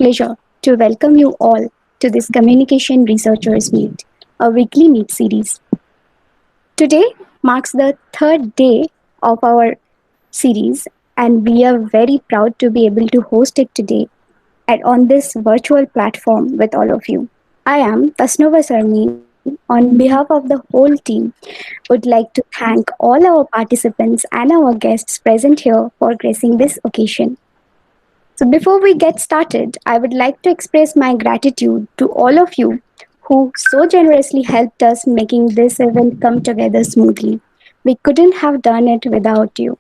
pleasure to welcome you all to this Communication Researchers Meet, a weekly meet series. Today marks the third day of our series, and we are very proud to be able to host it today on this virtual platform with all of you. I am Tasnova Sarmeen. On behalf of the whole team, would like to thank all our participants and our guests present here for gracing this occasion. So, before we get started, I would like to express my gratitude to all of you who so generously helped us making this event come together smoothly. We couldn't have done it without you.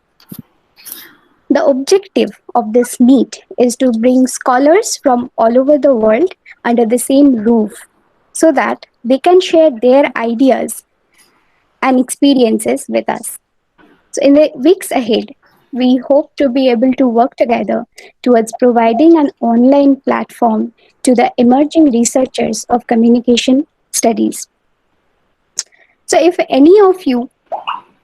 The objective of this meet is to bring scholars from all over the world under the same roof so that they can share their ideas and experiences with us. So, in the weeks ahead, we hope to be able to work together towards providing an online platform to the emerging researchers of communication studies. So, if any of you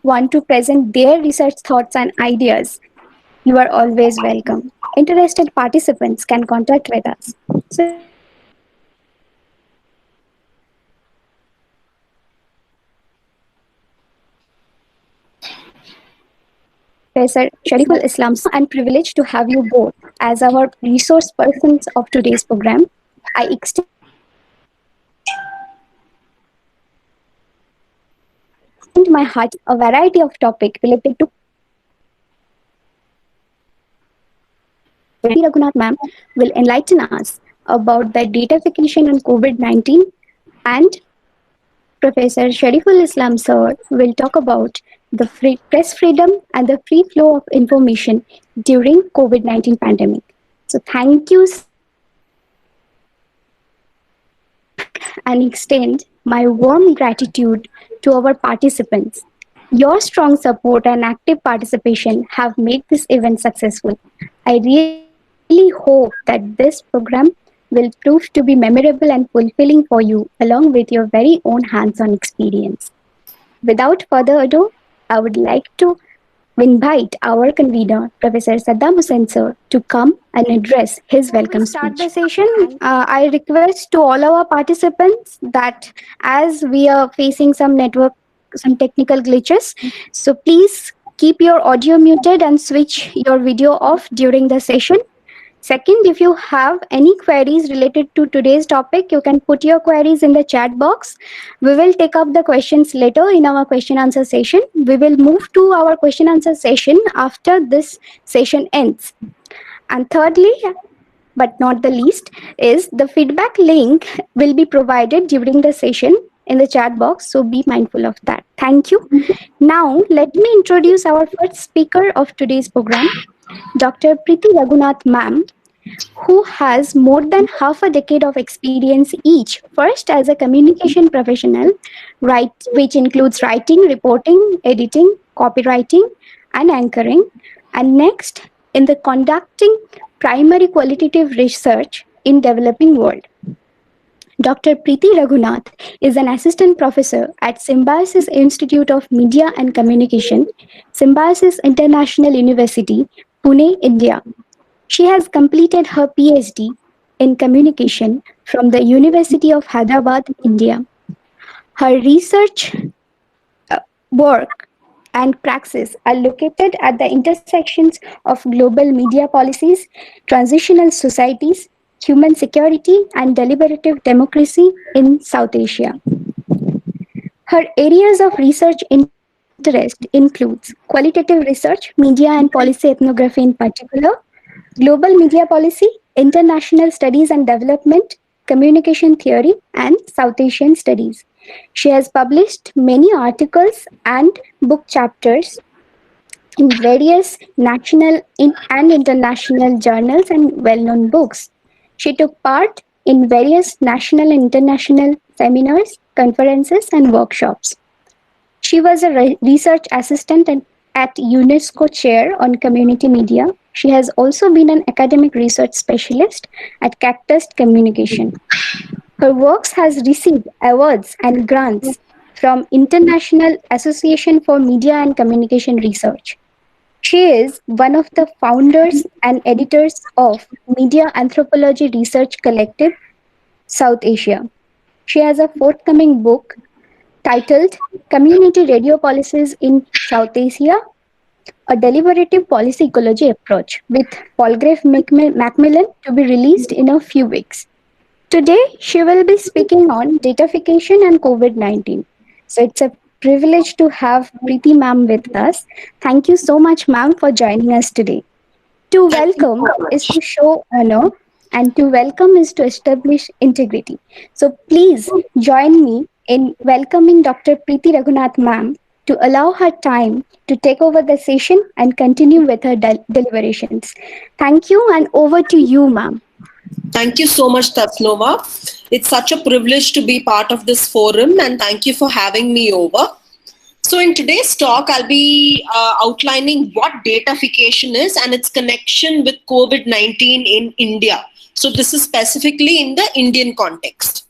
want to present their research thoughts and ideas, you are always welcome. Interested participants can contact with us. So, in this session, Professor Shariful Islam sir will talk about the free-flowing information during COVID-19 pandemic. So it's an honor and privilege to have you both as our resource persons of today's program. I extend my hearty welcome to you both. I extend my hearty welcome to a variety of topic related to COVID-19 pandemic. Professor Preeti Raghunath ma'am will enlighten us about the datafication on COVID-19, and Professor Shariful Islam sir will talk about the free press freedom and the free flow of information during COVID-19 pandemic. So thank you sir. And extend my warm gratitude to our participants. Your strong support and active participation have made this event successful. I really hope that this program will prove to be memorable and fulfilling for you, along with your very own hands on experience. Without further ado, I would like to invite our convener, Professor Saddam Hussain sir, to come and address his welcome speech. Before we start the session, I request to all our participants that as we are facing some technical glitches, so please keep your audio muted and switch your video off during the session. Second, if you have any queries related to today's topic, you can put your queries in the chat box. We will take up the questions later in our question answer session. We will move to our question answer session after this session ends. And thirdly, but not the least, is the feedback link will be provided during the session in the chat box. So be mindful of that. Thank you. Now, let me introduce our first speaker of today's program, Dr. Preeti Raghunath ma'am, who has more than half a decade of experience each, first as a communication professional, which includes writing, reporting, editing, copywriting, and anchoring, and next in the conducting primary qualitative research in developing world. Dr. Preeti Raghunath is an assistant professor at Symbiosis Institute of Media and Communication, Symbiosis International University, Pune, India. She has completed her PhD in communication from the University of Hyderabad, India. Her research work and praxis are located at the intersections of global media policies, transitional societies, human security, and deliberative democracy in South Asia. Her areas of research interest includes qualitative research, media and policy ethnography in particular, global media policy, international studies and development, communication theory, and South Asian studies. She has published many articles and book chapters in various national and international journals and well known books. She took part in various national and international seminars, conferences, and workshops. She was a research assistant at UNESCO Chair on Community Media. She has also been an academic research specialist at Cactus Communication. Her works has received awards and grants from International Association for Media and Communication Research. She is one of the founders and editors of Media Anthropology Research Collective, South Asia. She has a forthcoming book titled Community Radio Policies in South Asia, a deliberative policy ecology approach, with Palgrave Macmillan to be released in a few weeks. Today, she will be speaking on datafication and COVID 19. So it's a privilege to have Preeti ma'am with us. Thank you so much, ma'am, for joining us today. To Thank you welcome so is much. to show honor, and to welcome is to establish integrity. So please join me in welcoming Dr. Preeti Raghunath ma'am to allow her time to take over the session and continue with her deliberations. Thank you, and over to you, ma'am. Thank you so much, Tasnova. It's such a privilege to be part of this forum, and thank you for having me over. So, in today's talk, I'll be outlining what datafication is and its connection with COVID 19 in India. So, this is specifically in the Indian context.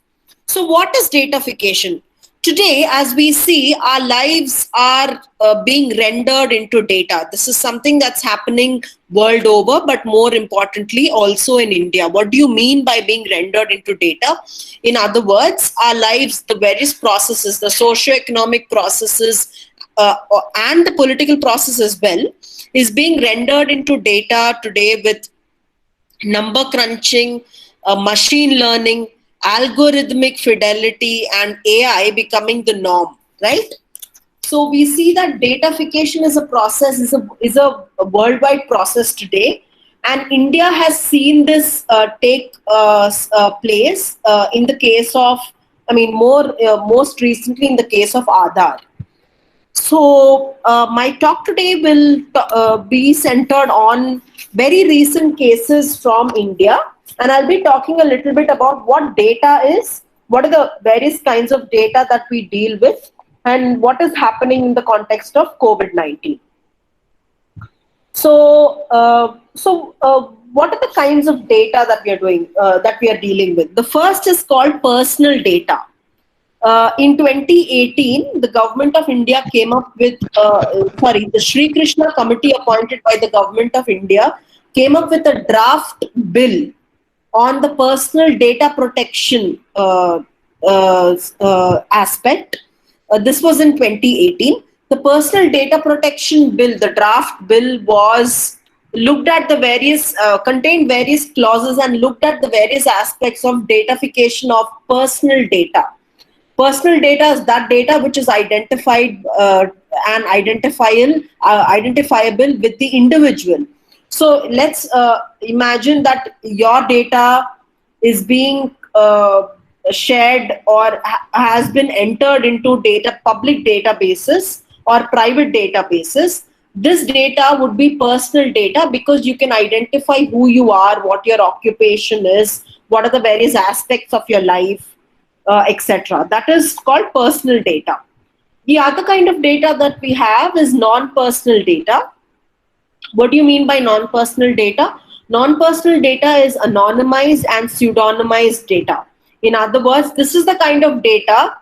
So, what is datafication? Today, as we see, our lives are being rendered into data. This is something that's happening world over, but more importantly, also in India. What do you mean by being rendered into data? In other words, our lives, the various processes, the socio-economic processes, and the political process as well, is being rendered into data today with number crunching, machine learning, algorithmic fidelity, and AI becoming the norm, right? So we see that datafication is a process, is a worldwide process today, and India has seen this take place in the case of, I mean, most recently in the case of Aadhaar. So, my talk today will be centered on very recent cases from India, and I'll be talking a little bit about what data is, what are the various kinds of data that we deal with, and what is happening in the context of COVID 19. What are the kinds of data that we are that we are dealing with? The first is called personal data. In 2018, the government of India came up with, the Sri Krishna committee appointed by the government of India came up with a draft bill on the personal data protection aspect. This was in 2018. The personal data protection bill, the draft bill, was looked at the various, contained various clauses and looked at the various aspects of datafication of personal data. Personal data is that data which is identified and identifiable with the individual. So let's imagine that your data is being shared or has been entered into public databases or private databases. This data would be personal data because you can identify who you are, what your occupation is, what are the various aspects of your life, etc. That is called personal data. The other kind of data that we have is non-personal data. What do you mean by non-personal data? Non-personal data is anonymized and pseudonymized data. In other words, this is the kind of data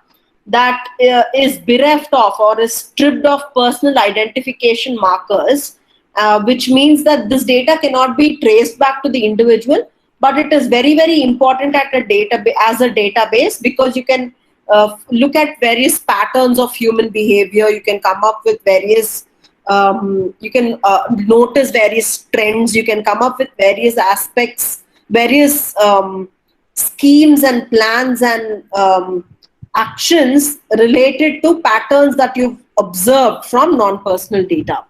that is bereft of or is stripped of personal identification markers, which means that this data cannot be traced back to the individual, but it is very, very important at a as a database because you can look at various patterns of human behavior. You can come up with various you can notice various trends, you can come up with various aspects, various schemes and plans and actions related to patterns that you've observed from non-personal data.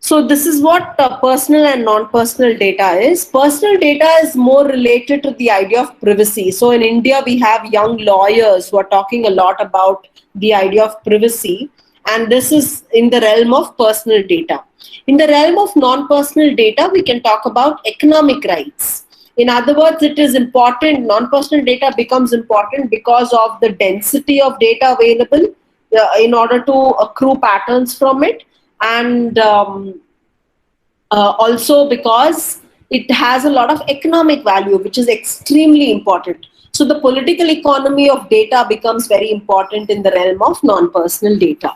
So this is what personal and non-personal data is. Personal data is more related to the idea of privacy. So in India, we have young lawyers who are talking a lot about the idea of privacy. And this is in the realm of personal data. In the realm of non-personal data, we can talk about economic rights. In other words, it is important, non-personal data becomes important because of the density of data available in order to accrue patterns from it, and also because it has a lot of economic value, which is extremely important. So the political economy of data becomes very important in the realm of non-personal data.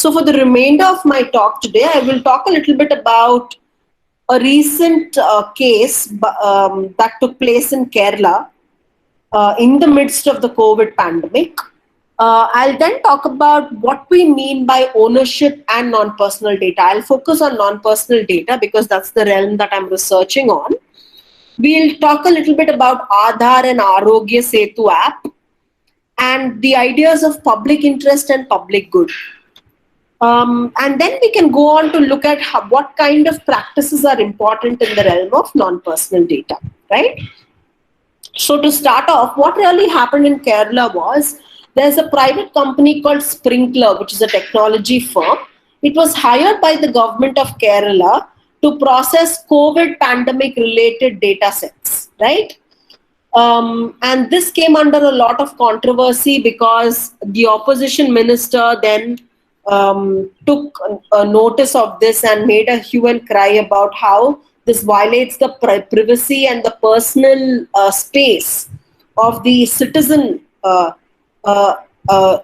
So for the remainder of my talk today, I will talk a little bit about a recent case that took place in Kerala in the midst of the COVID pandemic. I'll then talk about what we mean by ownership and non-personal data. I'll focus on non-personal data because that's the realm that I'm researching on. We'll talk a little bit about Aadhaar and Arogya Setu app and the ideas of public interest and public good. And then we can go on to look at what kind of practices are important in the realm of non-personal data, right? So to start off, what really happened in Kerala was there's a private company called Sprinkler, which is a technology firm. It was hired by the government of Kerala to process COVID pandemic related data sets, right? And this came under a lot of controversy because the opposition minister then took a notice of this and made a hue and cry about how this violates the privacy and the personal space of the citizen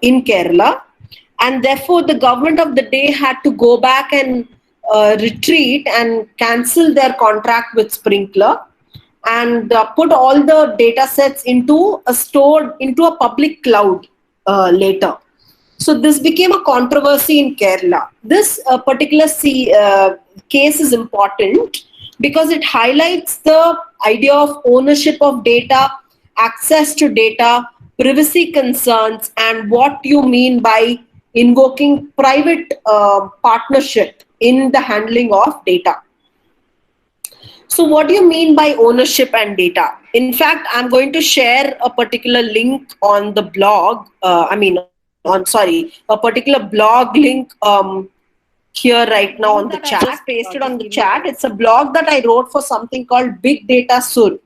in Kerala. And therefore, the government of the day had to go back and retreat and cancel their contract with Sprinkler and put all the data sets into a public cloud later. So this became a controversy in Kerala. This particular case is important because it highlights the idea of ownership of data, access to data, privacy concerns, and what you mean by invoking private partnership in the handling of data. So what do you mean by ownership and data? In fact, I'm going to share a particular link on the blog. A particular blog link here right now on the chat. Just pasted on the chat. It's a blog that I wrote for something called Big Data Sur.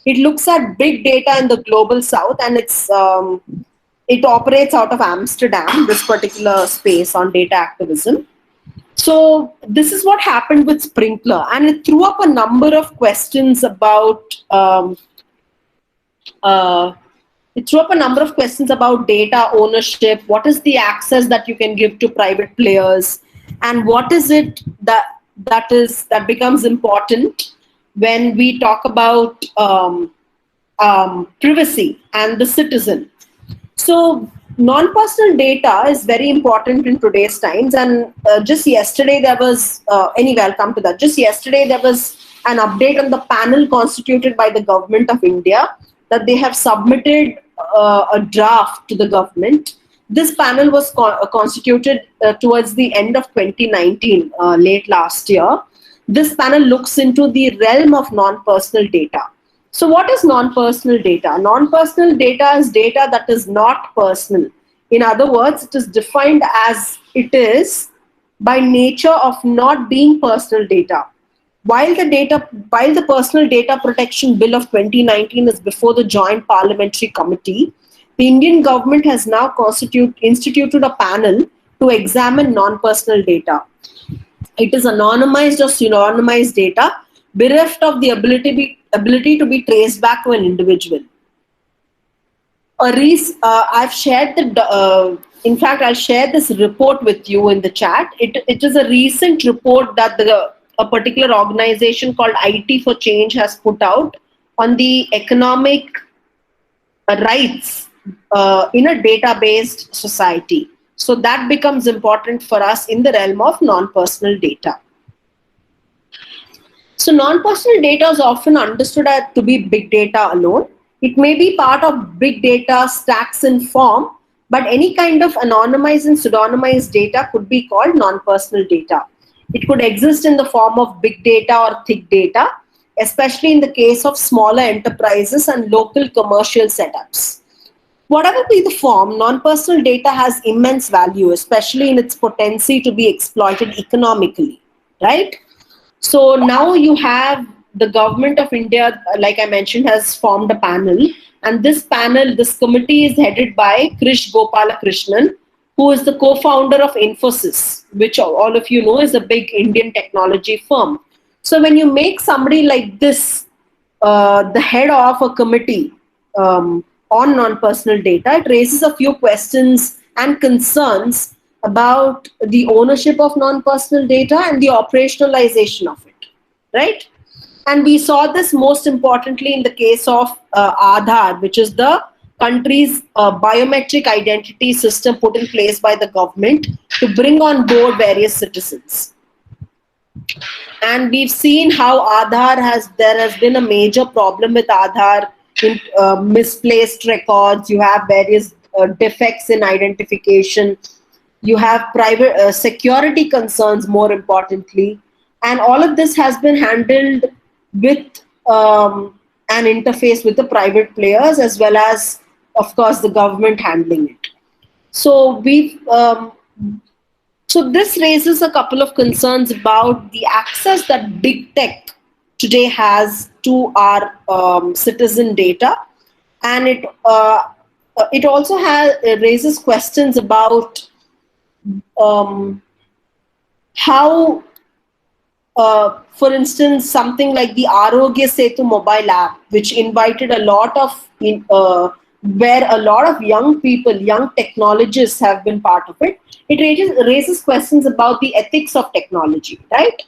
It looks at big data in the global south, and it operates out of Amsterdam, this particular space on data activism. So this is what happened with Sprinkler, and it threw up a number of questions about data ownership. What is the access that you can give to private players, and what is it that becomes important when we talk about privacy and the citizen. So non-personal data is very important in today's times, and just yesterday there was I'll come to that. Just yesterday there was an update on the panel constituted by the government of India that they have submitted a draft to the government. This panel was constituted towards the end of 2019, late last year. This panel looks into the realm of non-personal data. So what is non-personal data? Non-personal data is data that is not personal. In other words, it is defined as it is by nature of not being personal data. While the Personal Data Protection Bill of 2019 is before the Joint Parliamentary Committee, the Indian government has now instituted a panel to examine non-personal data. It is anonymized or pseudonymized data, bereft of the ability to be traced back to an individual. I've shared I'll share this report with you in the chat. It is a recent report that a particular organization called IT for Change has put out on the economic rights in a data-based society. So that becomes important for us in the realm of non-personal data. So non-personal data is often understood to be big data alone. It may be part of big data stacks in form, but any kind of anonymized and pseudonymized data could be called non-personal data. It could exist in the form of big data or thick data, especially in the case of smaller enterprises and local commercial setups. Whatever be the form, non-personal data has immense value, especially in its potency to be exploited economically, right? So now you have the government of India, like I mentioned, has formed a panel, and this committee is headed by Krish Gopalakrishnan, who is the co-founder of Infosys, which all of you know is a big Indian technology firm. So when you make somebody like this the head of a committee on non-personal data, it raises a few questions and concerns about the ownership of non-personal data and the operationalization of it, right? And we saw this most importantly in the case of Aadhaar, which is the country's biometric identity system put in place by the government to bring on board various citizens. And we've seen how there has been a major problem with Aadhaar in misplaced records. You have various defects in identification. You have private security concerns, more importantly, and all of this has been handled with an interface with the private players, as well as, of course, the government handling it. So so this raises a couple of concerns about the access that big tech today has to our citizen data, and it also raises questions about how, for instance, something like the Arogya Setu mobile app, which invited a lot of where a lot of young people, young technologists have been part of it. It raises questions about the ethics of technology, right?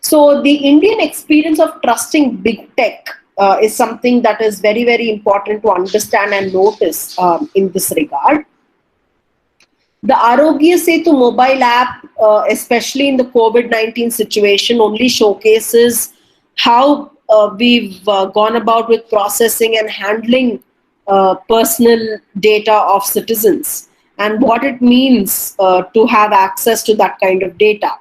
So the Indian experience of trusting big tech is something that is very, very important to understand and notice in this regard. The Arogya Setu mobile app, especially in the COVID-19 situation, only showcases how we've gone about with processing and handling personal data of citizens, and what it means to have access to that kind of data.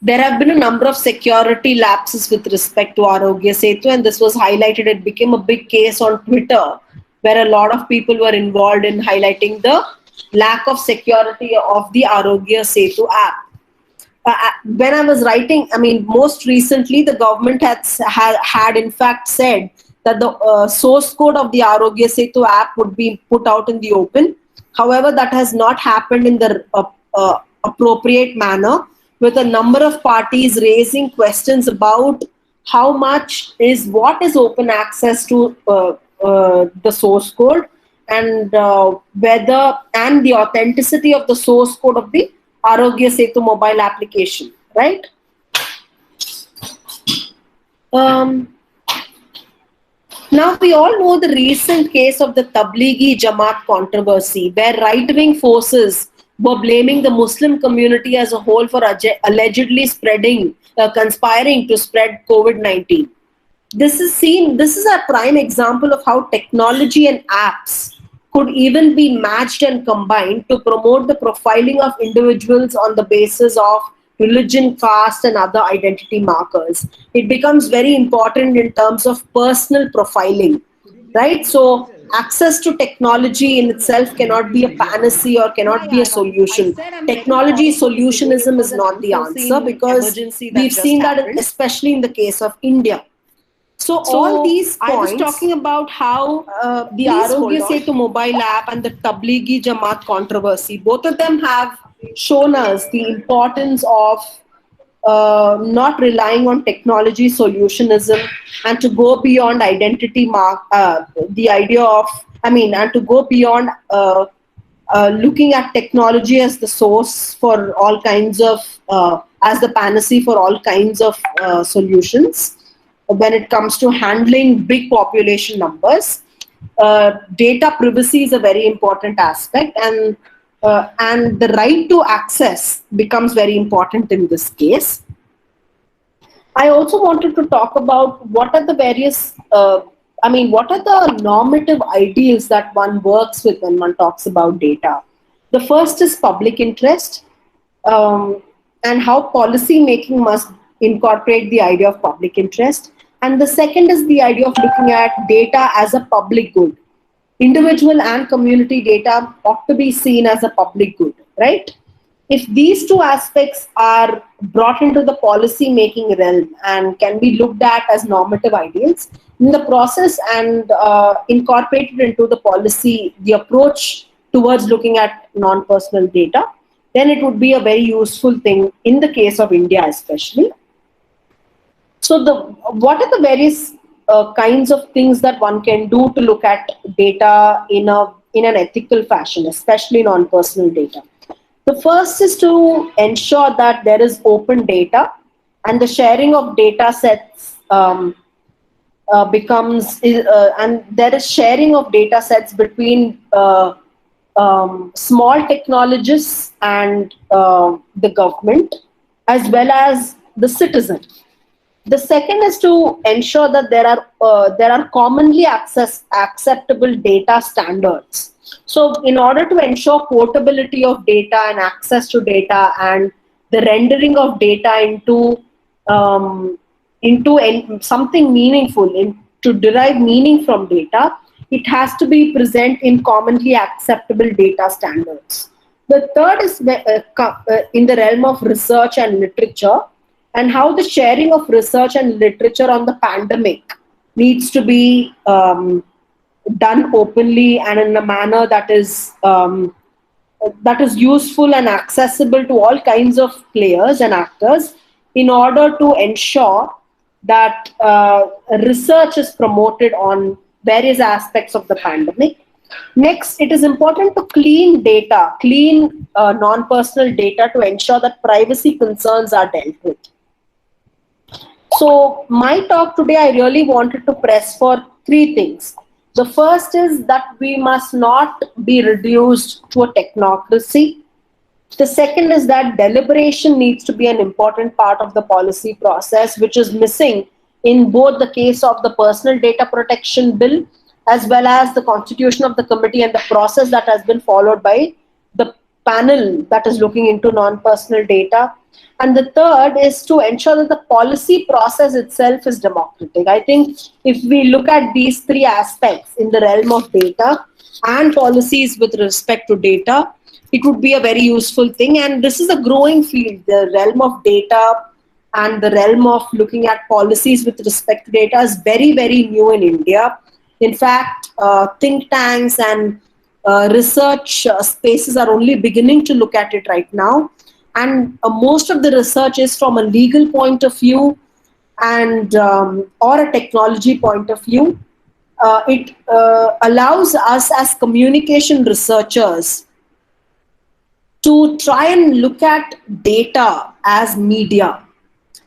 There have been a number of security lapses with respect to Arogya Setu, and this was highlighted. It became a big case on Twitter, where a lot of people were involved in highlighting the lack of security of the Arogya Setu app. When I was writing, most recently, the government had in fact said that the source code of the Arogya Setu app would be put out in the open. However, that has not happened in the appropriate manner, with a number of parties raising questions about what is open access to the source code, and and the authenticity of the source code of the Arogya Setu mobile application, right? Now, we all know the recent case of the Tablighi Jamaat controversy, where right-wing forces were blaming the Muslim community as a whole for allegedly conspiring to spread COVID-19. This is a prime example of how technology and apps could even be matched and combined to promote the profiling of individuals on the basis of religion, caste, and other identity markers. It becomes very important in terms of personal profiling, right? So access to technology in itself cannot be a panacea or cannot be a solution. Technology solutionism is not the answer, because we've seen that especially in the case of India. So all these points, I was talking about how the Arogya Setu mobile app and the Tablighi Jamaat controversy, both of them have shown us the importance of not relying on technology solutionism, and to go beyond the idea of, and to go beyond looking at technology as the source for all kinds of, as the panacea for all kinds of solutions. When it comes to handling big population numbers, data privacy is a very important aspect, and the right to access becomes very important in this case. I also wanted to talk about what are the various, what are the normative ideals that one works with when one talks about data. The first is public interest, and how policy making must incorporate the idea of public interest. And the second is the idea of looking at data as a public good. Individual and community data ought to be seen as a public good, right? If these two aspects are brought into the policy making realm and can be looked at as normative ideals in the process, and incorporated into the policy, the approach towards looking at non-personal data, then it would be a very useful thing in the case of India especially. So what are the various kinds of things that one can do to look at data in a in an ethical fashion, especially non-personal data. The first is to ensure that there is open data and the sharing of data sets becomes and there is sharing of data sets between small technologists and the government as well as the citizen. The second is to ensure that there are commonly acceptable data standards. So, in order to ensure portability of data and access to data and the rendering of data um, something meaningful, to derive meaning from data, it has to be present in commonly acceptable data standards. The third is in the realm of research and literature, and how the sharing of research and literature on the pandemic needs to be done openly and in a manner that is useful and accessible to all kinds of players and actors in order to ensure that research is promoted on various aspects of the pandemic. Next, it is important to clean data, clean non-personal data to ensure that privacy concerns are dealt with. So, my talk today, I really wanted to press for three things. The first is that we must not be reduced to a technocracy. The second is that deliberation needs to be an important part of the policy process, which is missing in both the case of the Personal Data Protection Bill as well as the constitution of the committee and the process that has been followed by the panel that is looking into non-personal data. And the third is to ensure that the policy process itself is democratic. I think if we look at these three aspects in the realm of data and policies with respect to data, it would be a very useful thing. And this is a growing field, the realm of data and the realm of looking at policies with respect to data is very, very new in India. In fact, think tanks and research spaces are only beginning to look at it right now. And most of the research is from a legal point of view and or a technology point of view. It allows us as communication researchers to try and look at data as media.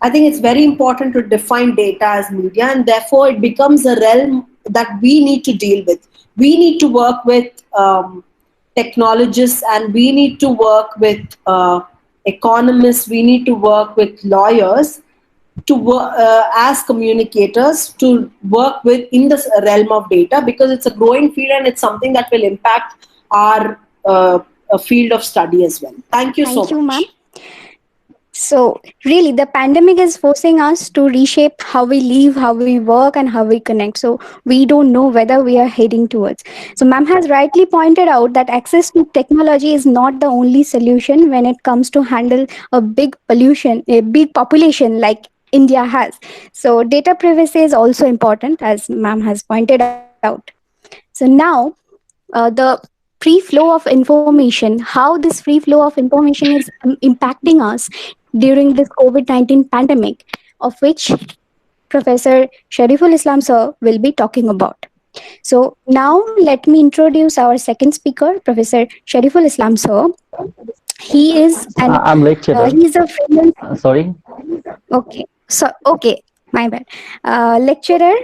I think it's very important to define data as media, and therefore it becomes a realm that we need to deal with. We need to work with technologists, and we need to work with economists, we need to work with lawyers to work as communicators to work with in this realm of data, because it's a growing field and it's something that will impact our field of study as well. Thank you so Thank you, ma'am. much. So, really, the pandemic is forcing us to reshape how we live, how we work, and how we connect. So, we don't know whether we are heading towards. So, ma'am has rightly pointed out that access to technology is not the only solution when it comes to handle a big population like India has. So, data privacy is also important, as ma'am has pointed out. So, now the free flow of information, how this free flow of information is impacting us during this COVID-19 pandemic, of which Professor Shariful Islam sir will be talking about. So now let me introduce our second speaker, Professor Shariful Islam sir. He is an I'm lecturer. he is a freelance. Sorry. Okay, so okay, my bad. Lecturer,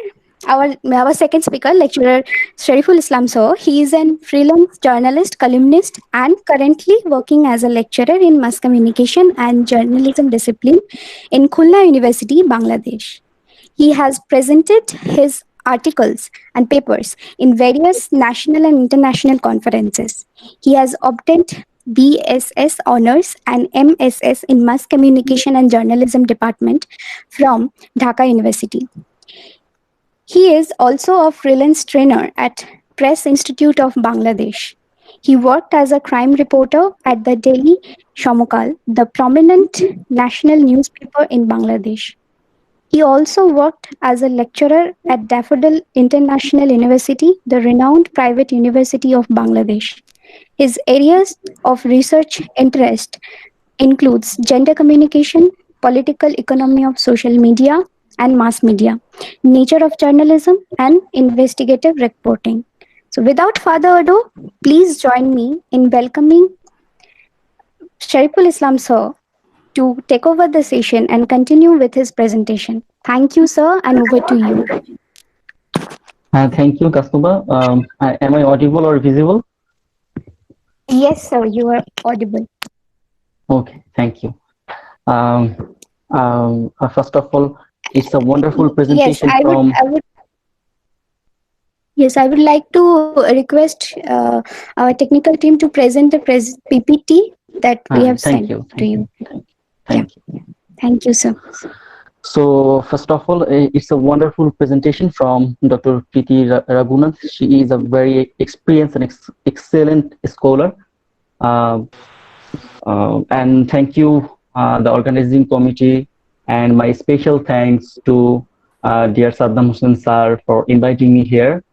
our second speaker, lecturer Shariful Islam sir. He is a freelance journalist, columnist, and currently working as a lecturer in mass communication and journalism discipline in Khulna University, Bangladesh. He has presented his articles and papers in various national and international conferences. He has obtained BSS honors and MSS in Mass Communication and Journalism Department from Dhaka University. He is also a freelance trainer at Press Institute of Bangladesh. He worked as a crime reporter at the Delhi Shamokal, the prominent national newspaper in Bangladesh. He also worked as a lecturer at Daffodil International University, the renowned private university of Bangladesh. His areas of research interest includes gender communication, political economy of social media and mass media, nature of journalism, and investigative reporting. So, without further ado, please join me in welcoming Shariful Islam sir to take over the session and continue with his presentation. Thank you, sir, and over to you. Thank you, Kastuba. Am I audible or visible? Yes, sir, you are audible. Okay, thank you. First of all, it's a wonderful Yes, presentation from. I would like to request our technical team to present the PPT that we have Thank sent you, to thank you, you. Yeah, thank you. thank you, sir. So, first of all, it's a wonderful presentation from Dr. Preeti Raghunath. She is a very experienced and excellent scholar. Uh, and thank you, the organizing committee, and my special thanks to dear Saddam Hussain sir for inviting me here.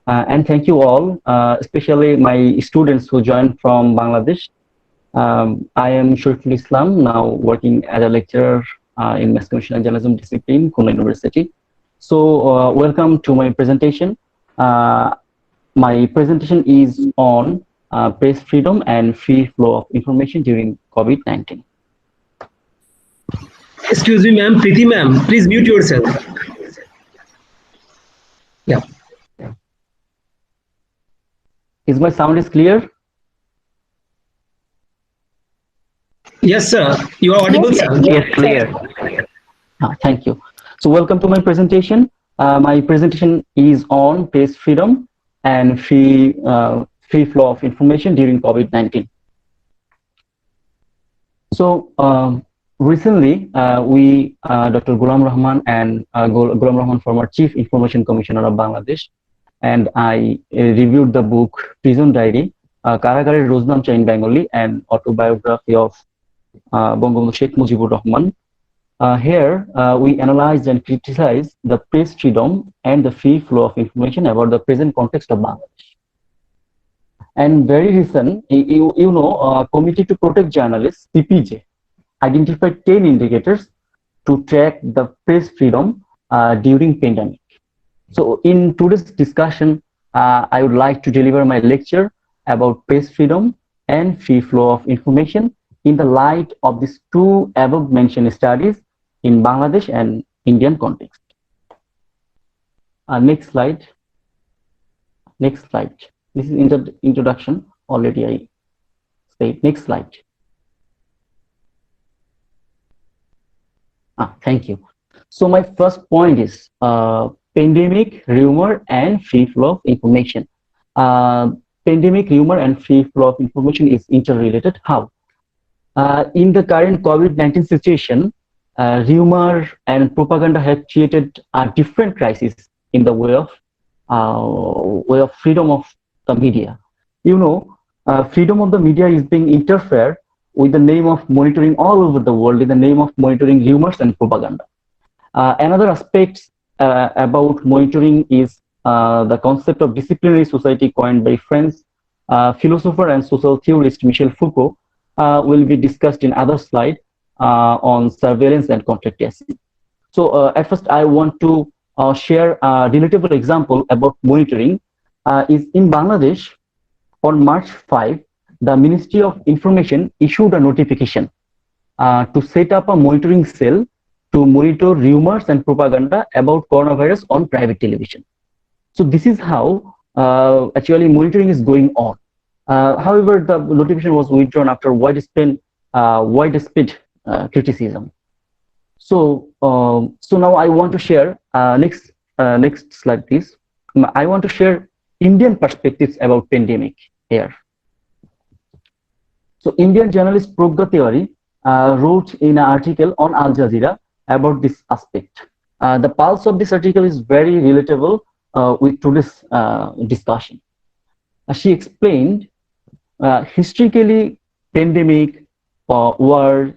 And thank you all, especially my students who joined from Bangladesh. I am Shariful Islam, now working as a lecturer in mass communication and journalism discipline, Khulna University. So, welcome to my presentation. My presentation is on press freedom and free flow of information during COVID-19. Excuse me, ma'am. Preeti, ma'am, please mute yourself. Yeah. Is my sound is clear? Yes, sir. You are audible, Yes, sir. Yes, clear. Thank you. So, welcome to my presentation. My presentation is on press freedom and free flow of information during COVID-19. So, recently, Dr. Ghulam Rahman and Ghulam Rahman, former Chief Information Commissioner of Bangladesh, and I reviewed the book Prison Diary, Karagarer Roznamcha in Bengali, and autobiography of Bangabandhu Sheikh Mujibur Rahman. Here, we analyzed and criticized the press freedom and the free flow of information about the present context of Bangladesh. And very recent, Committee to Protect Journalists, CPJ, identified 10 indicators to track the press freedom during pandemic. So in today's discussion, I would like to deliver my lecture about press freedom and free flow of information in the light of these two above mentioned studies in Bangladesh and Indian context. Next slide. Next slide. This is introduction. Already I said. Next slide. Thank you. So my first point is pandemic, rumor, and free flow of information. Pandemic, rumor, and free flow of information is interrelated. How? In the current COVID-19 situation, rumor and propaganda have created a different crisis in the way of freedom of the media. Freedom of the media is being interfered with the name of monitoring all over the world, in the name of monitoring rumors and propaganda. Another aspect about monitoring is the concept of disciplinary society coined by French philosopher and social theorist Michel Foucault will be discussed in other slide on surveillance and contact tracing. So at first I want to share a relatable example about monitoring. Is in Bangladesh on March 5, the Ministry of Information issued a notification to set up a monitoring cell to monitor rumors and propaganda about coronavirus on private television. So this is how actually monitoring is going on. However, the notification was withdrawn after widespread criticism. So now I want to share next slide, please. I want to share Indian perspectives about pandemic here. So Indian journalist Pragya Tiwari wrote in an article on Al Jazeera about this aspect. The pulse of this article is very relatable with today's discussion. She explained historically pandemic, war,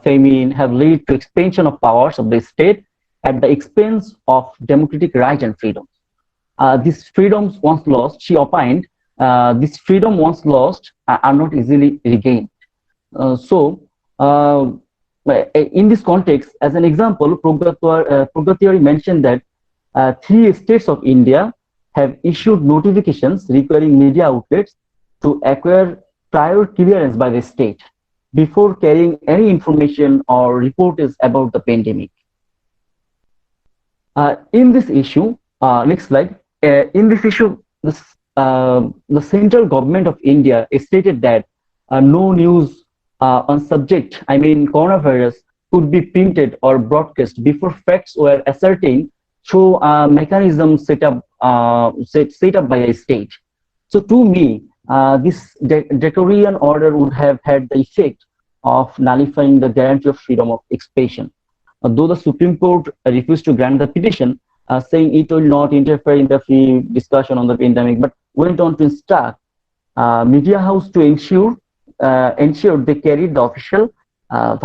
famine have led to expansion of powers of the state at the expense of democratic rights and freedoms. These freedoms once lost, she opined, these freedom once lost are not easily regained. In this context, as an example, Pragya Tiwari mentioned that 3 states of India have issued notifications requiring media outlets to acquire prior clearance by the state before carrying any information or reports about the pandemic. In this issue, next slide. In this issue, the central government of India stated that no news on subject, I mean coronavirus, could be printed or broadcast before facts were ascertained through a mechanism set up by a state. So to me, this Declaration order would have had the effect of nullifying the guarantee of freedom of expression. Though the Supreme Court refused to grant the petition, saying it will not interfere in the free discussion on the pandemic, but went on to instruct media house to ensure they carried the official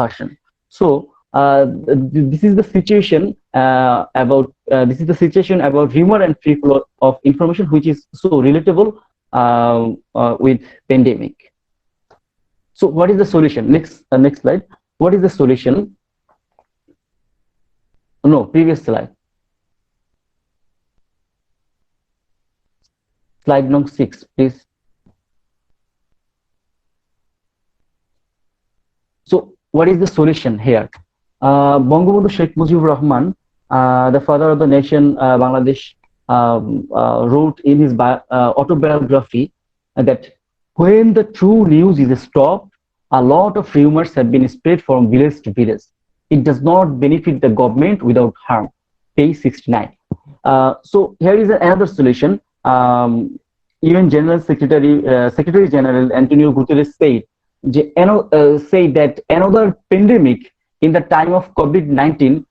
version. So this is the situation about rumor and free flow of information, which is so relatable with pandemic. So what is the solution? Next slide. What is the solution? No, previous slide. Slide number 6, please. So what is the solution here? Bangabandhu Sheikh Mujibur Rahman, the father of the nation, Bangladesh, wrote in his autobiography that when the true news is stopped, a lot of rumors have been spread from village to village. It does not benefit the government without harm. Page 69. So here is another solution. UN General Secretary General Antonio Guterres said that another pandemic in the time of COVID-19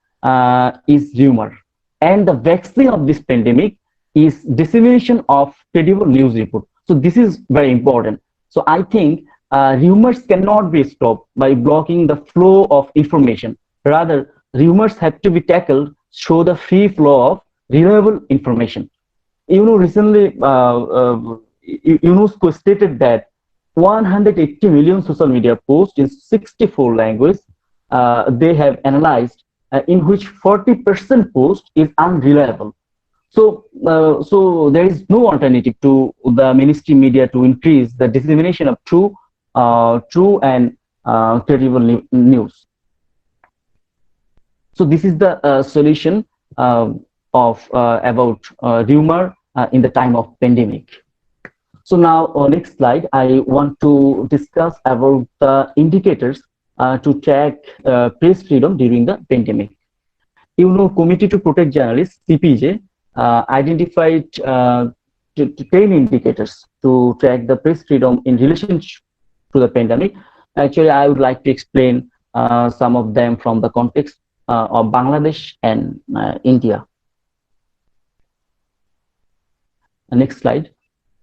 is rumor, and the vaccine of this pandemic is dissemination of credible news report. So this is very important. So I think rumors cannot be stopped by blocking the flow of information. Rather, rumors have to be tackled through the free flow of reliable information. Recently, UNESCO stated that 180 million social media posts in 64 languages they have analyzed, in which 40% post is unreliable. So there is no alternative to the mainstream media to increase the dissemination of true and credible news. So this is the solution about rumor in the time of pandemic. So now next slide, I want to discuss about the indicators to track press freedom during the pandemic. Committee to Protect Journalists, CPJ, identified 10 indicators to track the press freedom in relation to the pandemic. Actually, I would like to explain some of them from the context of Bangladesh and India. Next slide.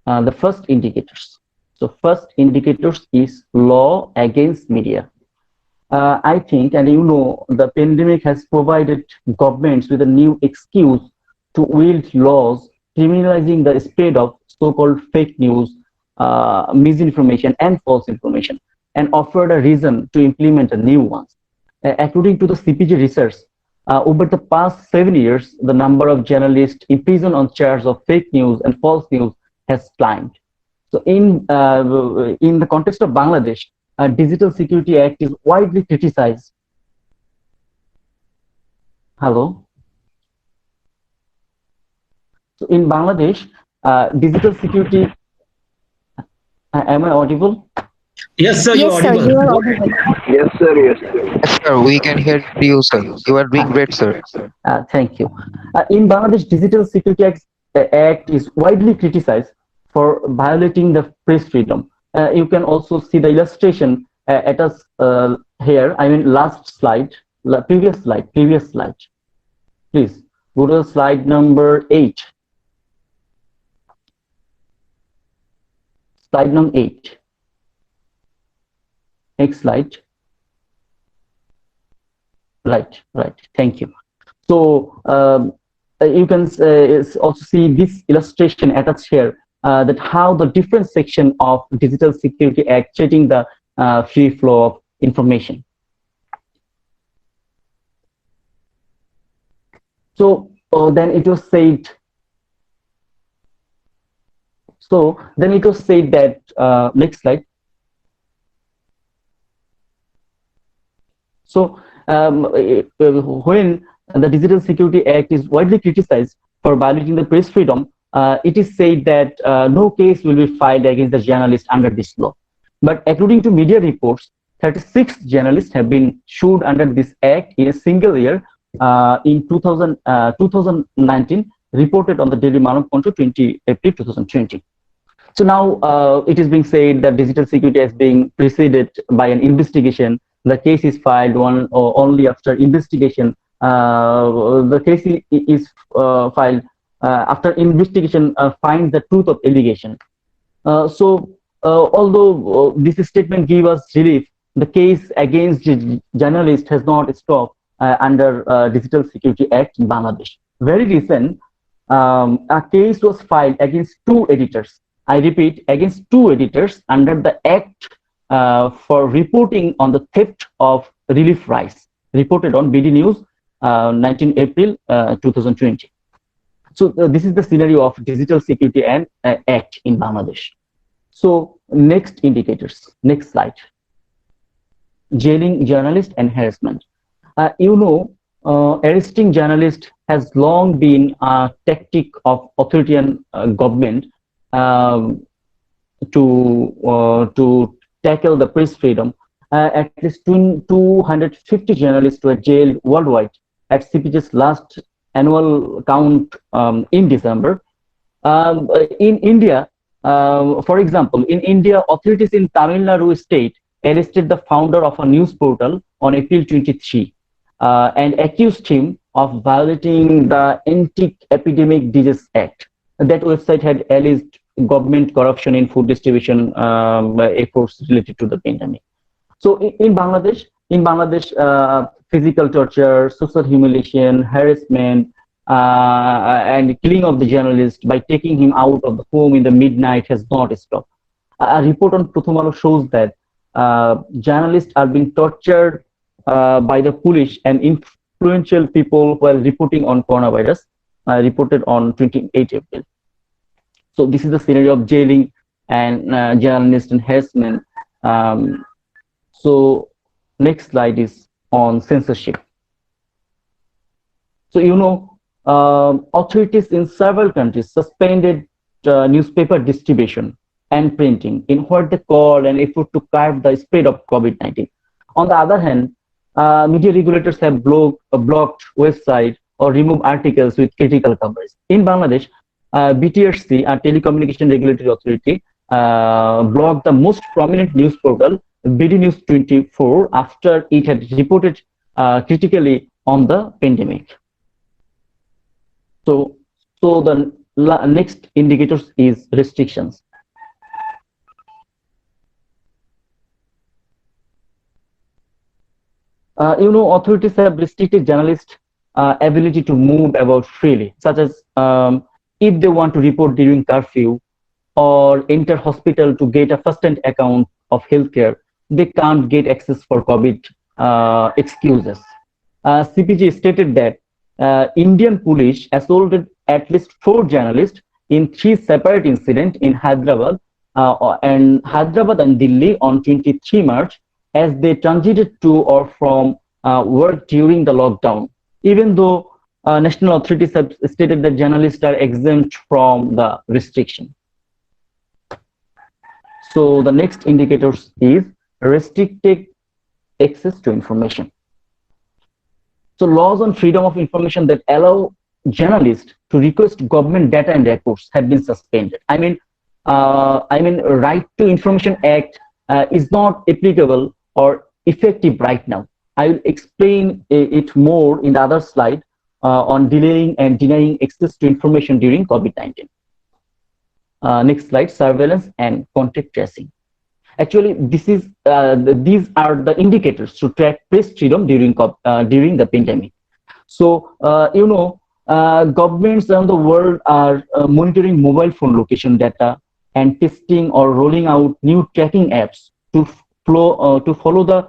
The first indicators. So first indicators is law against media. I think, and the pandemic has provided governments with a new excuse to wield laws criminalizing the spread of so-called fake news, misinformation, and false information, and offered a reason to implement a new ones. According to the CPJ research, over the past 7 years, the number of journalists imprisoned on charges of fake news and false news has climbed. So in the context of Bangladesh, Digital Security Act is widely criticized. Hello. So in Bangladesh, Digital Security. Am I audible? Yes, sir. Yes, sir, you are audible. Yes, sir. Yes, sir. Yes, sir, we can hear you, sir. You are doing great, sir. Thank you. In Bangladesh, Digital Security Act is widely criticized for violating the press freedom. You can also see the illustration at us here. I mean, last slide, previous slide. Please go to slide number 8. Slide number 8. Next slide. Right. Thank you. So you can also see this illustration attached here, that how the different section of Digital Security Act treating the free flow of information. So then it was said So then it was said that, next slide. So when the Digital Security Act is widely criticized for violating the press freedom, it is said that no case will be filed against the journalist under this law. But according to media reports, 36 journalists have been sued under this act in a single year in 2019, reported on the Daily Manav Control 20 April 2020. So now it is being said that digital security is being preceded by an investigation. The case is filed only after investigation. The case is filed after investigation finds the truth of allegation. Although this statement gives us relief, the case against the journalist has not stopped under Digital Security Act in Bangladesh. Very recent, a case was filed against 2 editors. I repeat, against 2 editors under the Act for reporting on the theft of relief rice, reported on BD News, 19 April 2020. So this is the scenario of Digital Security and Act in Bangladesh. So next indicators, next slide. Jailing journalists and harassment. Arresting journalists has long been a tactic of authoritarian government to tackle the press freedom. At least 250 journalists were jailed worldwide at CPJ's last annual count in December. In India, for example, in India, authorities in Tamil Nadu state arrested the founder of a news portal on April 23 and accused him of violating the Anti-Epidemic Disease Act. That website had alleged government corruption in food distribution efforts related to the pandemic. So in Bangladesh, physical torture, social humiliation, harassment, and killing of the journalist by taking him out of the home in the midnight has not stopped. A report on Prothom Alo shows that journalists are being tortured by the police and influential people while reporting on coronavirus, reported on 28 April. So this is the scenario of jailing and journalist and harassment. So next slide is on censorship. So authorities in several countries suspended newspaper distribution and printing in what they call an effort to curb the spread of COVID-19. On the other hand, media regulators have blocked websites or removed articles with critical coverage. In Bangladesh, BTRC, a telecommunication regulatory authority, blocked the most prominent news portal, BD News 24, after it had reported critically on the pandemic. So the next indicators is restrictions. Authorities have restricted journalists' ability to move about freely, such as if they want to report during curfew or enter hospital to get a first-hand account of healthcare, they can't get access for COVID excuses. CPJ stated that Indian police assaulted at least 4 journalists in 3 separate incidents in Hyderabad and Delhi on 23 March as they transited to or from work during the lockdown, even though national authorities have stated that journalists are exempt from the restriction. So the next indicators is restricted access to information. So laws on freedom of information that allow journalists to request government data and records have been suspended. I mean, Right to Information Act is not applicable or effective right now. I will explain it more in the other slide on delaying and denying access to information during COVID-19. Next slide, surveillance and contact tracing. Actually, these are the indicators to track press freedom during the pandemic. So, governments around the world are monitoring mobile phone location data and testing or rolling out new tracking apps to follow the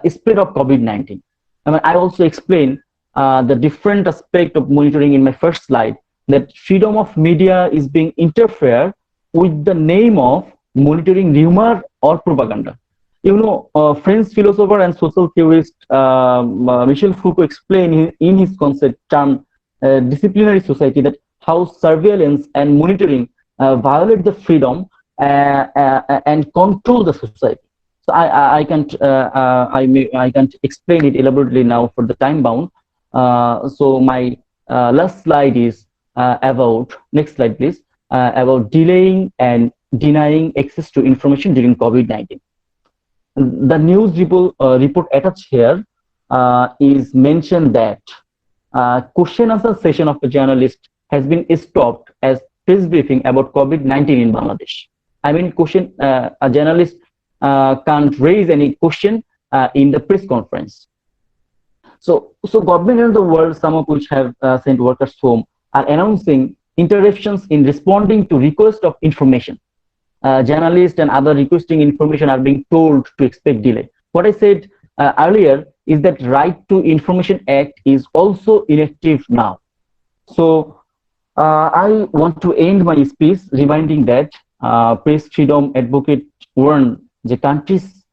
spread of COVID-19. I also explained the different aspect of monitoring in my first slide, that freedom of media is being interfered with the name of monitoring rumor or propaganda. French philosopher and social theorist Michel Foucault explained in his concept term disciplinary society that how surveillance and monitoring violate the freedom and control the society. So I can't explain it elaborately now for the time bound. So my last slide is about, next slide please, about delaying and denying access to information during COVID-19. The news report attached here is mentioned that question answer session of a journalist has been stopped as press briefing about COVID-19 in Bangladesh. I mean, a journalist can't raise any question in the press conference. So government around the world, some of which have sent workers home, are announcing interruptions in responding to requests of information. Journalists and other requesting information are being told to expect delay. What I said earlier is that Right to Information Act is also inactive now. So I want to end my speech reminding that press freedom advocate warned the countries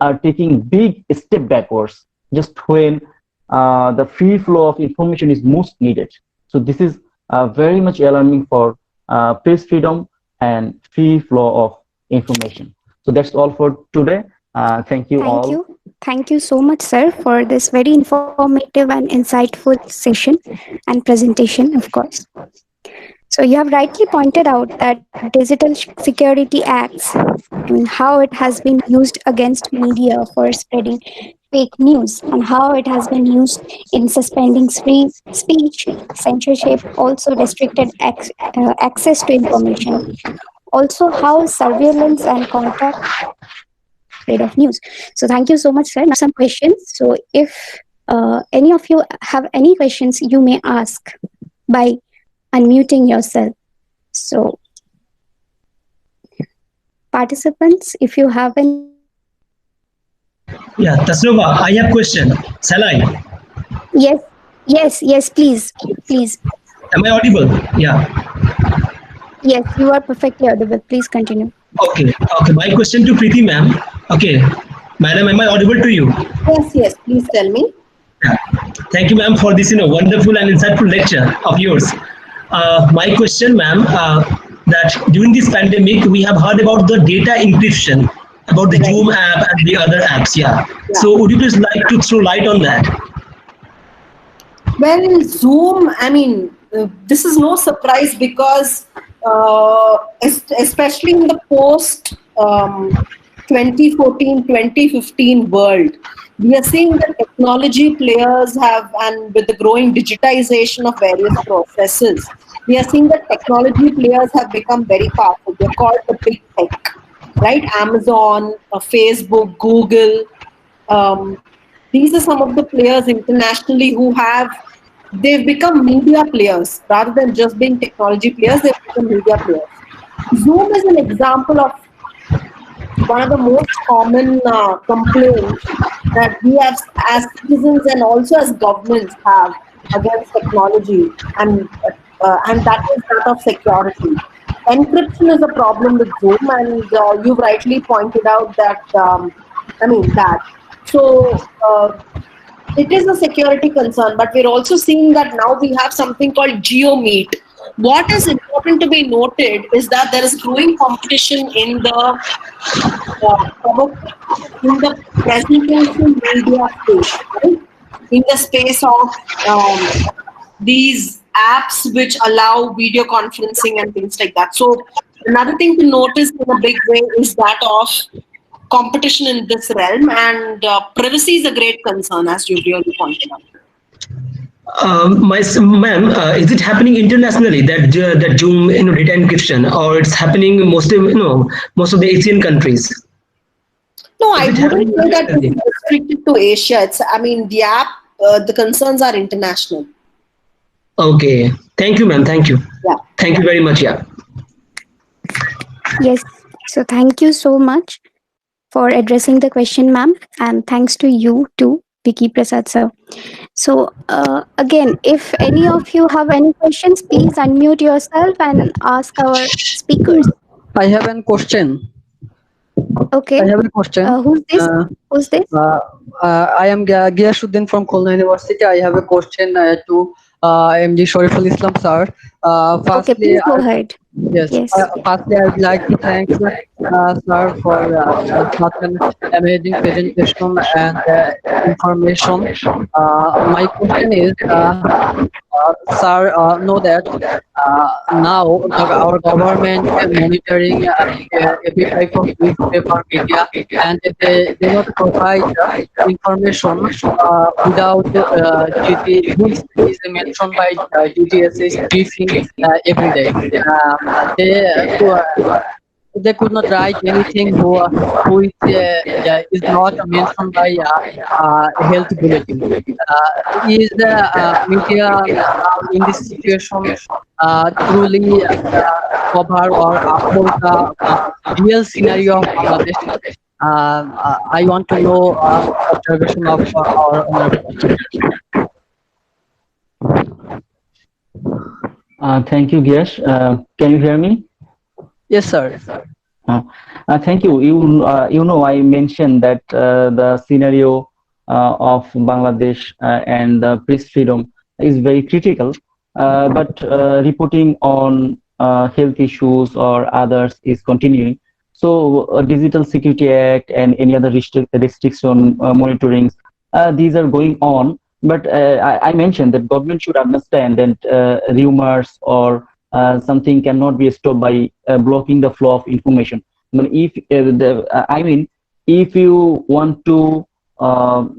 are taking big step backwards just when the free flow of information is most needed. So this is very much alarming for press freedom and free flow of information. So that's all for today. Thank you all. Thank you so much, sir, for this very informative and insightful session and presentation, of course. So you have rightly pointed out that Digital Security Acts, how it has been used against media for spreading fake news and how it has been used in suspending free speech, censorship, also restricted access to information, also how surveillance and contact rate of news. So thank you so much, sir. Now some questions. So if any of you have any questions, you may ask by unmuting yourself. So participants, if you have any. Yeah, Tasnova, I have question. Shall I? Yes, please. Am I audible? Yeah. Yes, you are perfectly audible. Please continue. Okay. My question to Preeti ma'am. Okay. Madam, am I audible to you? Yes, please tell me. Yeah. Thank you, ma'am, for this wonderful and insightful lecture of yours. My question, ma'am, that during this pandemic, we have heard about the data encryption, about the Zoom app and the other apps. Yeah. So would you please like to throw light on that? Well, Zoom, this is no surprise because especially in the post 2014, 2015 world, we are seeing that technology players have, and with the growing digitization of various processes, we are seeing that technology players have become very powerful. They're called the big tech, right? Amazon, Facebook, Google. These are some of the players internationally who they've become media players rather than just being technology players. They've become media players. Zoom is an example of one of the most common complaints that we as citizens and also as governments have against technology, and that is that of security. Encryption is a problem with Zoom, and you rightly pointed out that. So it is a security concern, but we're also seeing that now we have something called GeoMeet. What is important to be noted is that there is growing competition in the presentation media space, right? In the space of these apps which allow video conferencing and things like that. So another thing to notice in a big way is that of competition in this realm, and privacy is a great concern, as you really pointed out. Ma'am, is it happening internationally that Zoom data encryption, or it's happening most of the Asian countries? No, I wouldn't say that it's restricted to Asia. The app, the concerns are international. Okay, thank you, ma'am. Thank you. Yeah. Thank you very much. Yeah. Yes. So thank you so much for addressing the question, ma'am, and thanks to you too Vicky Prasad sir. So again, if any of you have any questions, please unmute yourself and ask our speakers. I have a question. Okay, I have a question. who's this? Who's this? I am Giyasuddin from Khulna University. I have a question to MD Shariful Islam sir. Okay, Firstly, please go ahead. yes. Yes. Firstly, I would like to thank sir for such an amazing presentation and information. My question is, sir, know that now our government monitoring every type of newspaper media, and they not provide information without GT, which is mentioned by GTS's briefing every day. They they could not write anything who is not mentioned by health bulletin. Is the media now in this situation truly cover or uphold the real scenario of Bangladesh? I want to know observation of our honorable teacher. Thank you, Giyash. Can you hear me? Yes, sir. Thank you. You know, I mentioned that the scenario of Bangladesh and the press freedom is very critical, but reporting on health issues or others is continuing. So, Digital Security Act and any other restriction monitorings, these are going on. But I mentioned that government should understand that rumors or something cannot be stopped by blocking the flow of information. But I mean, if you want to run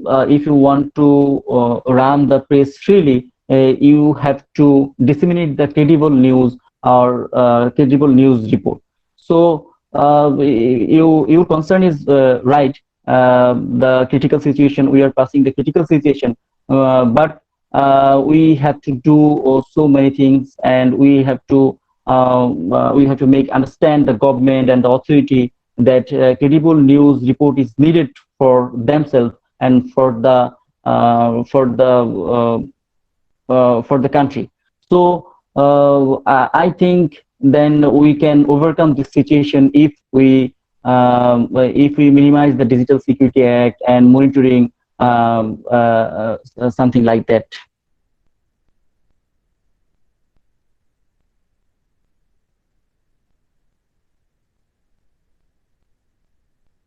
the press freely, you have to disseminate the credible news or credible news report. So your concern is right. The critical situation, we are passing the critical situation, but we have to do so many things, and we have to make understand the government and the authority that credible news report is needed for themselves and for the country. So I think then we can overcome this situation if we minimize the Digital Security Act and monitoring, something like that.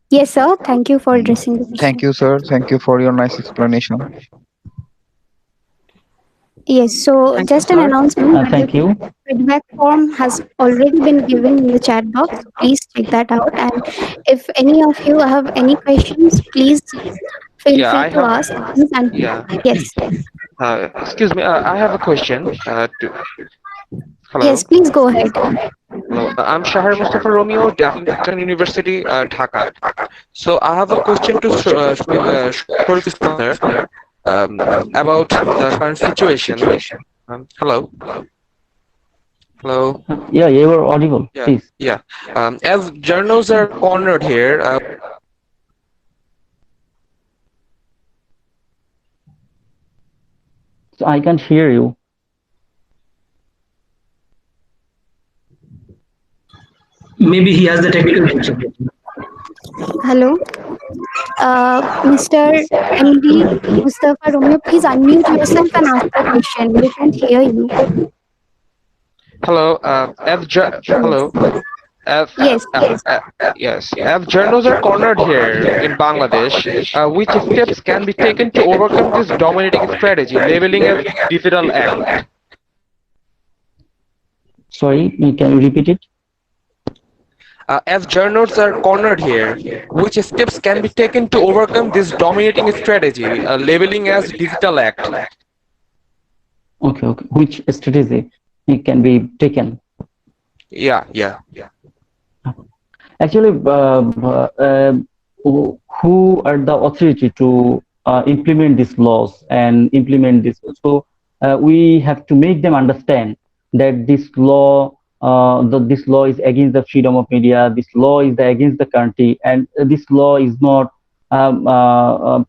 Yes, sir. Thank you for addressing the question. Thank you, sir. Thank you for your nice explanation. Yes, so Thank you, just an sir. announcement that Thank the you. feedback form has already been given in the chat box. So please check that out. And if any of you have any questions, please feel Yeah, free I to have. ask. Please Yeah. yes. Excuse me. I have a question. Yes, Hello. please go ahead. Hello. I'm Shahar Mustafa Romeo, Deccan University, Dhaka. So I have a question to Sharif Islam sir, about the current situation. Hello. Hello. Yeah, you are audible. Yeah. Please. Yeah. As journals are cornered here, So I can't hear you. Maybe he has the technical difficulty. Hello, Mr. MD Mustafa Romeo, please unmute yourself and ask the question. We can't hear you. hello. Hello. As, Yes, yes. yes, as journals are cornered here in Bangladesh, which steps can be taken to overcome this dominating strategy, labeling as digital act? Sorry, can you repeat it? As journals are cornered here, which steps can be taken to overcome this dominating strategy, labeling as digital act? Okay, okay. Which strategy it can be taken? Yeah, yeah. Actually, who are the authority to implement these laws and implement this? So we have to make them understand that this law, this law is against the freedom of media. This law is against the country, and this law is not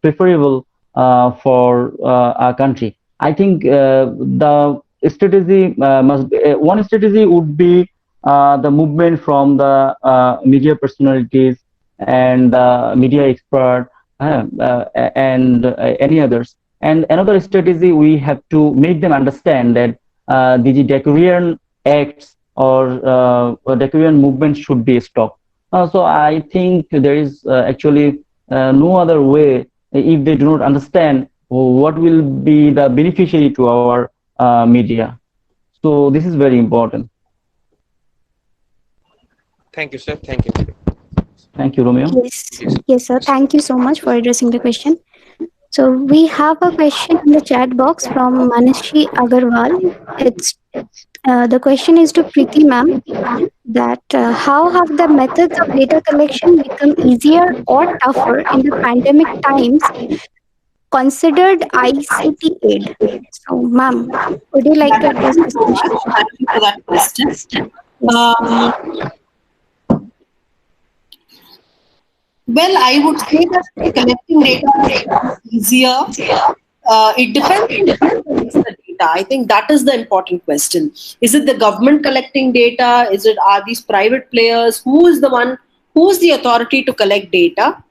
preferable for our country. I think the strategy must be, one strategy would be the movement from the media personalities and media expert and any others. And another strategy, we have to make them understand that the Dakarian acts or Dakarian movement should be stopped. So I think there is actually no other way if they do not understand what will be the beneficiary to our media. So this is very important. Thank you, sir. Thank you. Thank you, Romeo. Yes, sir. Thank you so much for addressing the question. So we have a question in the chat box from Manashri Agarwal. The question is to Preeti ma'am, that how have the methods of data collection become easier or tougher in the pandemic times considered ICT aid? So, ma'am, would you like to Thank address you this so question? much. Thank you for that question. Yes. Well, I would say that collecting data is easier. It depends on who collects the data. I think that is the important question. Is it the government collecting data? Are these private players? Who is the one? Who's the authority to collect data?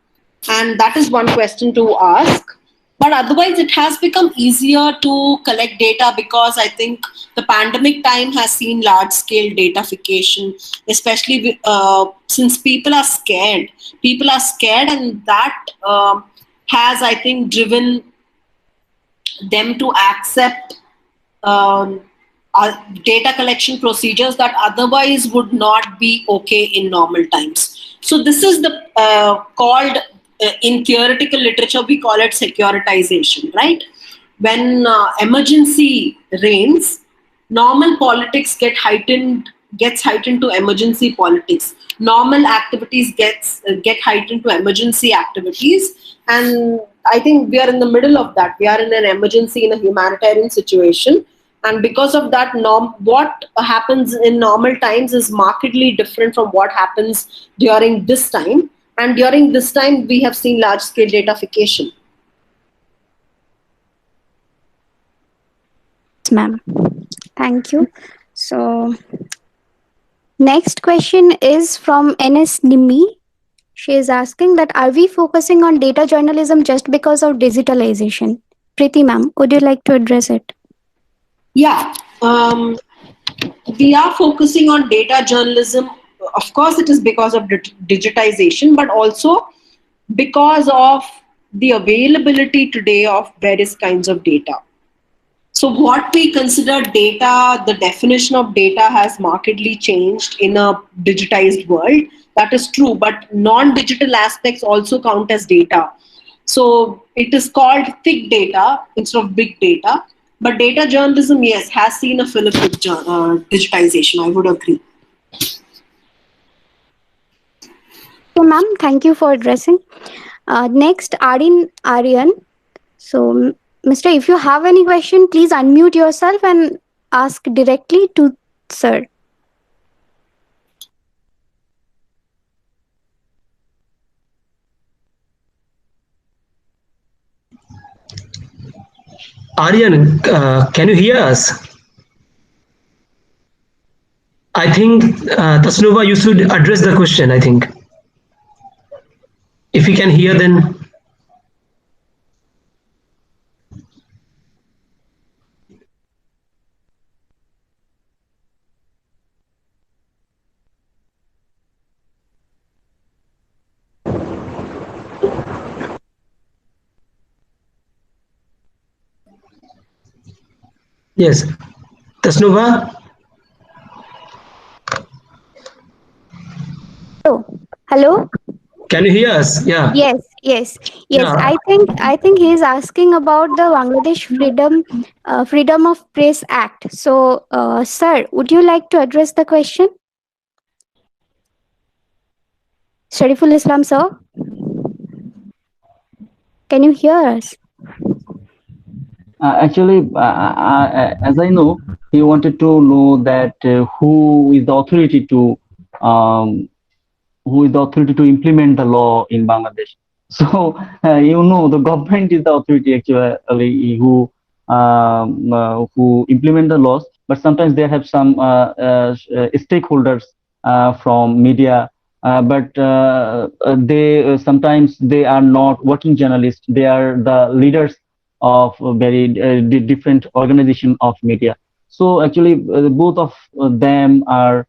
And that is one question to ask. But otherwise, it has become easier to collect data because I think the pandemic time has seen large scale datafication, especially since people are scared. People are scared, and that has, I think, driven them to accept data collection procedures that otherwise would not be okay in normal times. So this is the called in theoretical literature we call it securitization, right? When emergency reigns, normal politics gets heightened to emergency politics. Normal activities get heightened to emergency activities, and I think we are in the middle of that. We are in an emergency, in a humanitarian situation, and because of that, what happens in normal times is markedly different from what happens during this time. And during this time, we have seen large-scale datafication. Yes, ma'am. Thank you. So, next question is from NS Nimi. She is asking that are we focusing on data journalism just because of digitalization? Preeti ma'am, would you like to address it? Yeah, we are focusing on data journalism. Of course, it is because of digitization, but also because of the availability today of various kinds of data. So what we consider data, the definition of data has markedly changed in a digitized world. That is true, but non-digital aspects also count as data. So it is called thick data instead of big data. But data journalism, yes, has seen a fillip with digitization. I would agree. So, ma'am, thank you for addressing. Next, Aryan. So, Mr. If you have any question, please unmute yourself and ask directly to sir. Aryan, can you hear us? I think Tasnova, you should address the question, I think. If you can hear, then. Yes. Tasnova? Hello? Can you hear us? Yeah. Yes. Yeah. I think he is asking about the Bangladesh Freedom of Press Act. So, sir, would you like to address the question? Shariful Islam, sir? Can you hear us? Actually, as I know, he wanted to know that who is the authority to implement the law in Bangladesh. So the government is the authority actually who implement the laws, but sometimes they have some stakeholders from media, but they sometimes they are not working journalists. They are the leaders of very different organization of media. So actually, both of them are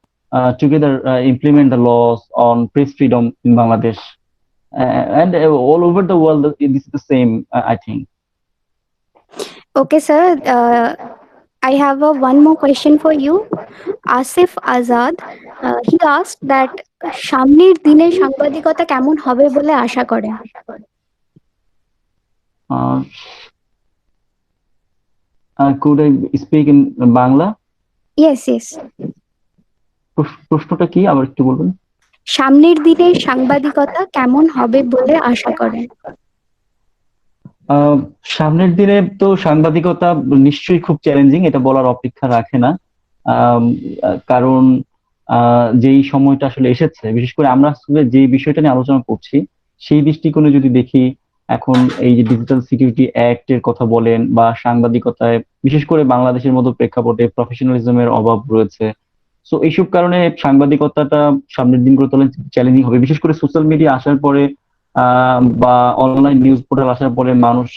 together implement the laws on press freedom in Bangladesh, and all over the world. This is the same, I think. Okay, sir. I have one more question for you. Asif Azad, he asked that সামনের দিনে সাংবাদিকতা কেমন হবে বলে আশা করেন? Uh, could I speak in Bangla? Yes, yes. প্রশ্নটা কি আবার একটু বলবেন? সামনের দিনে সাংবাদিকতা কেমন হবে বলে আশা করেন? সামনের দিনে তো সাংবাদিকতা নিশ্চয়ই খুব চ্যালেঞ্জিং, এটা বলার অপেক্ষা রাখে না। কারণ যেই সময়টা আসলে এসেছে, বিশেষ করে আমরা আসলে যে বিষয়টা নিয়ে আলোচনা করছি সেই দৃষ্টিকোণে যদি দেখি, এখন এই যে ডিজিটাল সিকিউরিটি অ্যাক্ট এর কথা বলেন বা সাংবাদিকতায় বিশেষ করে বাংলাদেশের মতো প্রেক্ষাপটে প্রফেশনালিজমের অভাব রয়েছে। সো এইসব কারণে সাংবাদিকতাটা সামনের দিনগুলো চ্যালেঞ্জিং হবে, বিশেষ করে সোশ্যাল মিডিয়া আসার পরে বা অনলাইন নিউজ পোর্টাল আসার পরে মানুষ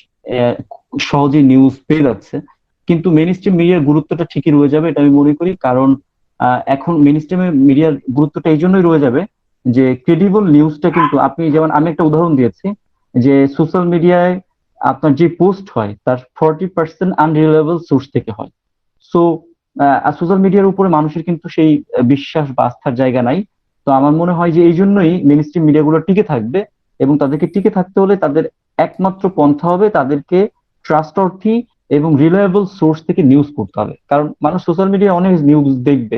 সহজে নিউজ পেয়ে যাচ্ছে। কিন্তু মেইন স্ট্রিম মিডিয়ার গুরুত্বটা ঠিকই রয়ে যাবে, এটা আমি মনে করি। কারণ এখন মেইন স্ট্রিম মিডিয়ার গুরুত্বটা এই জন্যই রয়ে যাবে যে ক্রেডিবল নিউজটা, কিন্তু আপনি যেমন আমি একটা উদাহরণ দিয়েছি যে সোশ্যাল মিডিয়ায় আপনার যে পোস্ট হয় তার 40% আনরিলায়েবল সোর্স থেকে হয়। সো সোশ্যাল মিডিয়ার উপরে মানুষের কিন্তু সেই বিশ্বাস বা আস্থার জায়গা নাই। তো আমার মনে হয় যে এই জন্যই মেইন স্ট্রিম মিডিয়াগুলো টিকে থাকবে, এবং তাদেরকে টিকে থাকতে হলে তাদের একমাত্র পন্থা হবে তাদেরকে ট্রাস্টওয়ার্থি এবং রিলায়েবল সোর্স থেকে নিউজ করতে হবে। কারণ মানুষ সোশ্যাল মিডিয়ায় অনেক নিউজ দেখবে,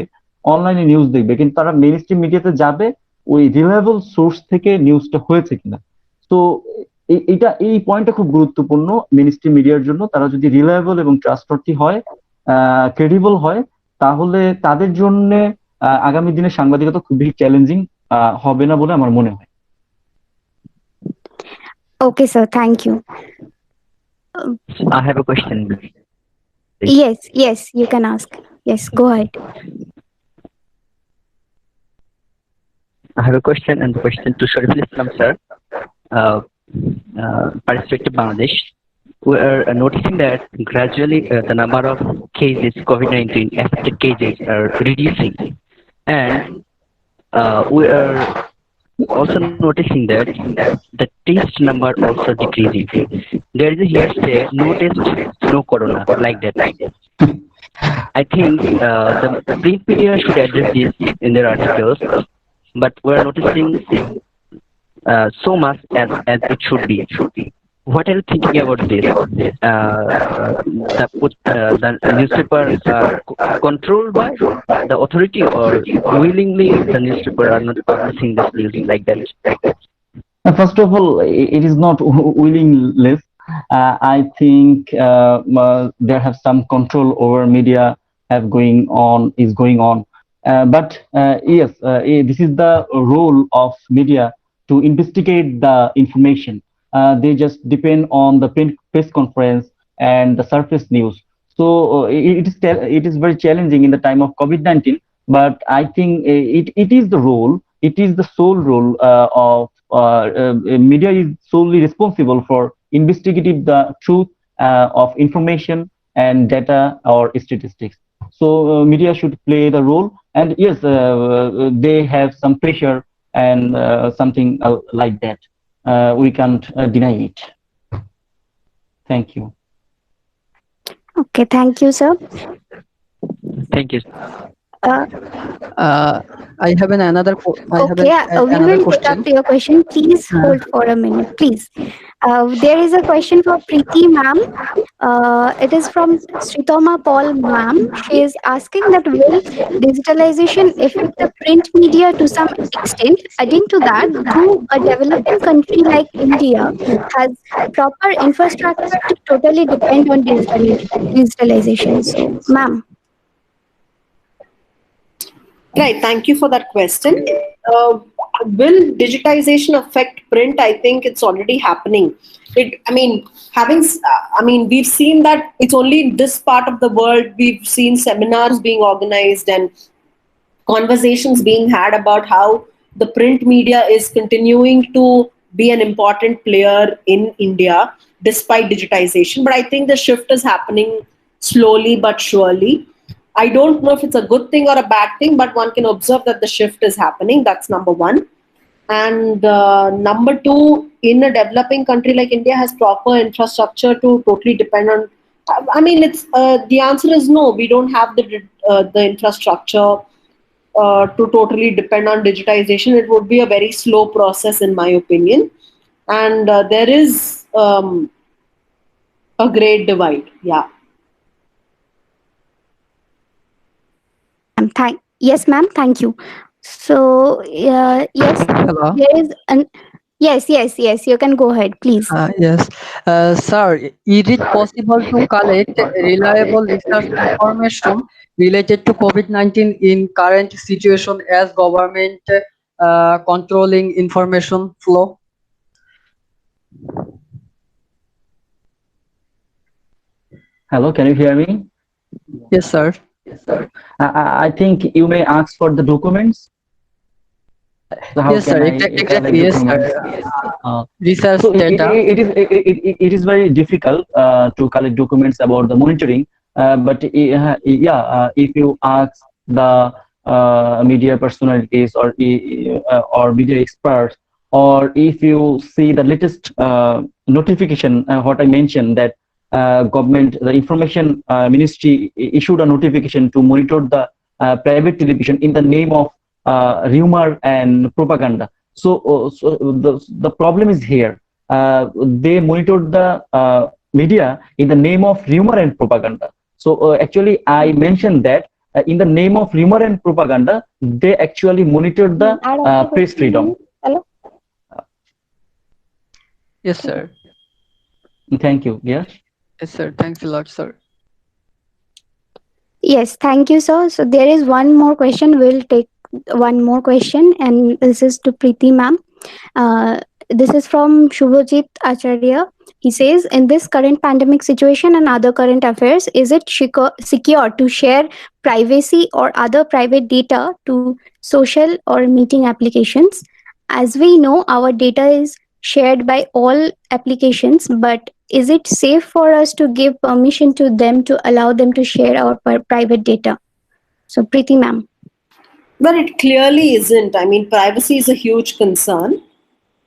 অনলাইনে নিউজ দেখবে, কিন্তু তারা মেইন স্ট্রিম মিডিয়াতে যাবে ওই রিলায়েবল সোর্স থেকে নিউজটা হয়েছে কিনা। তো এই পয়েন্টটা খুব গুরুত্বপূর্ণ মেইন স্ট্রিম মিডিয়ার জন্য। তারা যদি রিলায়েবল এবং ট্রাস্টওয়ার্থি হয়, ক্রেডিবল হয়, তাহলে তাদের জন্য আগামী দিনে সাংবাদিকতা খুবই চ্যালেঞ্জিং হবে না বলে আমার মনে হয়। Okay, sir. Thank you. I have a question. Yes, you can ask. Yes, go ahead. I have a question, and the question to Shariful Islam, sir. Perspective Bangladesh, we are noticing that gradually the number of cases, COVID-19 affected cases, are reducing, and we are also noticing that the test number also decreasing. There is a hearsay, no test, no corona, like that. I think the print media should address this in their articles, but we're noticing so much as it should be. What are you thinking about this? The newspaper controlled by the authority, or willingly the newspaper are not publishing this news like that? First of all, it is not willingness. I think there have some control over media is going on. But yes, this is the role of media to investigate the information. They just depend on the press conference and the surface news. So it is very challenging in the time of COVID-19. But I think it is the role. It is the sole role of media is solely responsible for investigating the truth of information and data or statistics. So media should play the role, and yes, they have some pressure and something like that. We can't deny it. Thank you. Okay, thank you, sir. Thank you. I have another. We will take up your question. Please hold for a minute, please. There is a question for Preeti ma'am. It is from Sritoma Paul ma'am. She is asking that will digitalization affect the print media to some extent? Adding to that, do a developing country like India has proper infrastructure to totally depend on digitalization? So, ma'am. Right, thank you for that question. will digitization affect print? I think it's already happening. We've seen that it's only in this part of the world. We've seen seminars being organized and conversations being had about how the print media is continuing to be an important player in India despite digitization. But I think the shift is happening slowly but surely. I don't know if it's a good thing or a bad thing, but one can observe that the shift is happening. That's number one. And number two, in a developing country like India, has proper infrastructure to totally depend on. It's the answer is no. We don't have the infrastructure to totally depend on digitization. It would be a very slow process, in my opinion, and there is a great divide. Yeah. Yes, ma'am. Thank you. So, yes, Hello. there is an. Yes. You can go ahead, please. Yes, sir. Is it possible to collect reliable research information related to COVID-19 in current situation as government controlling information flow? Hello, can you hear me? Yes, sir. I think you may ask for the documents. So how Yes, can sir. I Exactly. collect Yes, documents? sir. Research So data. it is very difficult to collect documents about the monitoring. But if you ask the media personalities or media experts, or if you see the latest notification, what I mentioned that government, the information ministry issued a notification to monitor the private television in the name of rumor and propaganda. So the problem is here. They monitored the media in the name of rumor and propaganda. So actually, I mentioned that in the name of rumor and propaganda, they actually monitored the press freedom. Hello. Yes, sir. Thank you. Yes. Yes, sir. Thanks a lot, sir. Yes, thank you, sir. So there is one more question. We'll take one more question, and this is to Preeti ma'am. This is from Shubhajit Acharya. He says, in this current pandemic situation and other current affairs, is it secure to share privacy or other private data to social or meeting applications? As we know, our data is shared by all applications, but is it safe for us to give permission to them to allow them to share our private data? So, Preeti ma'am. Well, it clearly isn't. Privacy is a huge concern.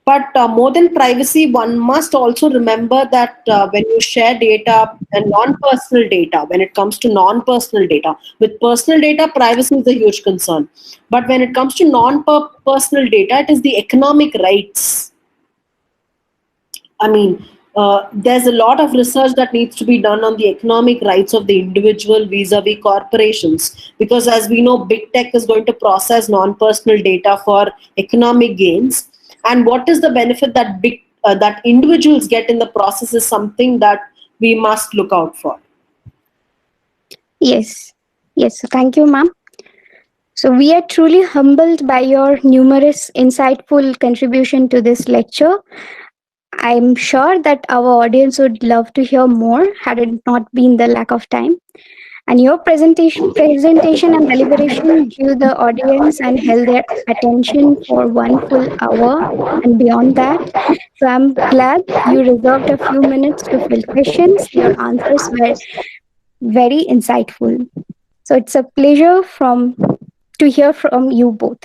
But more than privacy, one must also remember that when you share data and non-personal data, when it comes to non-personal data, with personal data, privacy is a huge concern. But when it comes to non-personal data, it is the economic rights. There's a lot of research that needs to be done on the economic rights of the individual vis-a-vis corporations, because as we know, big tech is going to process non-personal data for economic gains. And what is the benefit that that individuals get in the process is something that we must look out for. Yes. Thank you, ma'am. So we are truly humbled by your numerous insightful contribution to this lecture. I'm sure that our audience would love to hear more had it not been the lack of time. And your presentation and deliberation drew the audience and held their attention for one full hour and beyond that. So I'm glad you reserved a few minutes to fill questions. Your answers were very insightful. So it's a pleasure to hear from you both.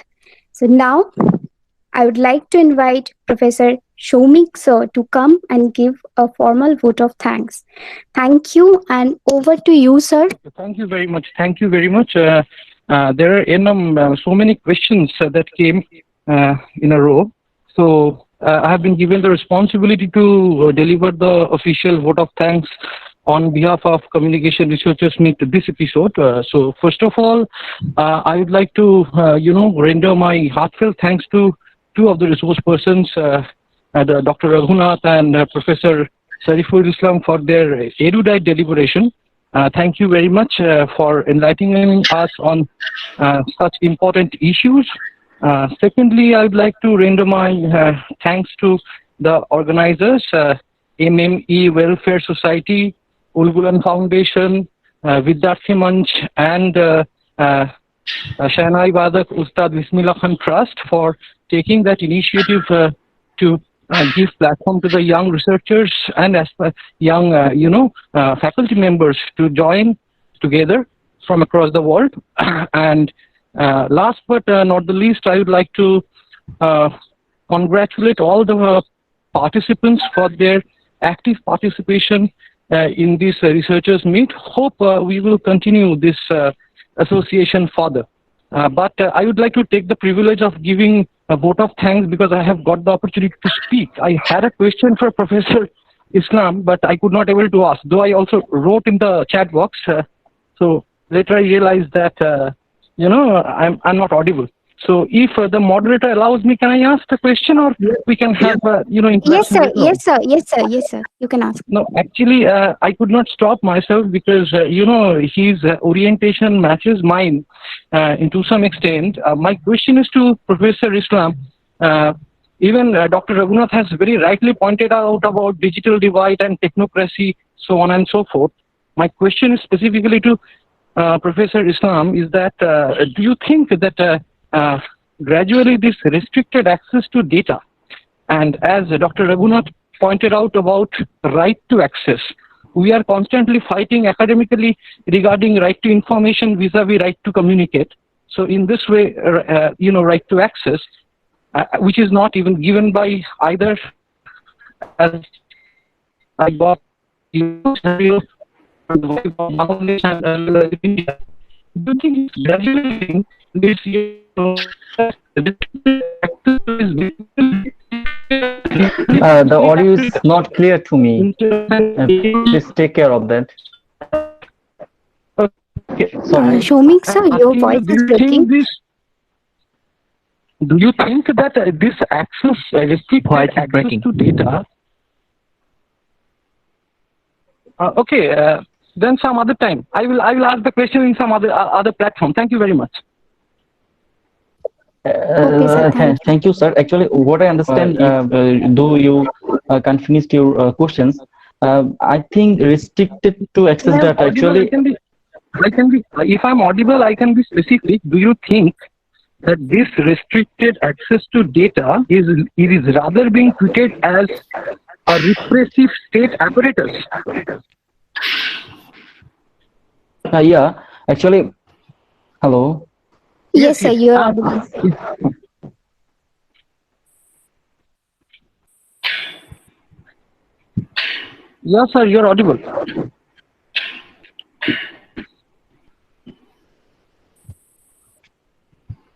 So now I would like to invite Professor Shomik sir to come and give a formal vote of thanks. Thank you, and over to you, sir. Thank you very much. There are so many questions that came in a row. So I have been given the responsibility to deliver the official vote of thanks on behalf of Communication Researchers Meet this episode. So first of all, I would like to render my heartfelt thanks to two of the resource persons, Dr. Raghunath and Professor Sariful Islam, for their erudite deliberation. Thank you very much for enlightening us on such important issues. Secondly, I would like to render my thanks to the organizers, MME Welfare Society, Ulgulan Foundation, Vidyarthi Manch, and Shahnai Badak Ustad Bismillah Khan Trust for taking that initiative to give platform to the young researchers and young, faculty members to join together from across the world. And last but not the least, I would like to congratulate all the participants for their active participation in this researchers meet. Hope we will continue this association further. But I would like to take the privilege of giving a vote of thanks because I have got the opportunity to speak. I had a question for Professor Islam, but I could not able to ask, though I also wrote in the chat box. So later I realized that, I'm not audible. So if the moderator allows me, can I ask the question or we can have, Yes, interaction sir. later on? Yes, sir. Yes, sir. Yes, sir. You can ask. No, actually, I could not stop myself because, his orientation matches mine to some extent. My question is to Professor Islam. Even Dr. Raghunath has very rightly pointed out about digital divide and technocracy, so on and so forth. My question is specifically to Professor Islam is that, do you think that gradually this restricted access to data, and as Dr. Raghunath pointed out about right to access, we are constantly fighting academically regarding right to information vis-a-vis right to communicate. So in this way, right to access, which is not even given by either as I got Bangladesh and India. Do you think it's gradually this The audio is not clear to me. Please take care of that. Sorry. Shomik, sir, your voice is breaking. Do you think that this access, restricted access to data? Then some other time. I will ask the question in some other platform. Thank you very much. Okay, sir, Thank you, sir. Actually, what I understand, though you finished your questions, I think restricted to access data. Actually, I can be. If I'm audible, I can be specific. Do you think that this restricted access to data is rather being treated as a repressive state apparatus? Yeah, actually, hello. Yes, sir, you are audible. Yes, sir, you're audible.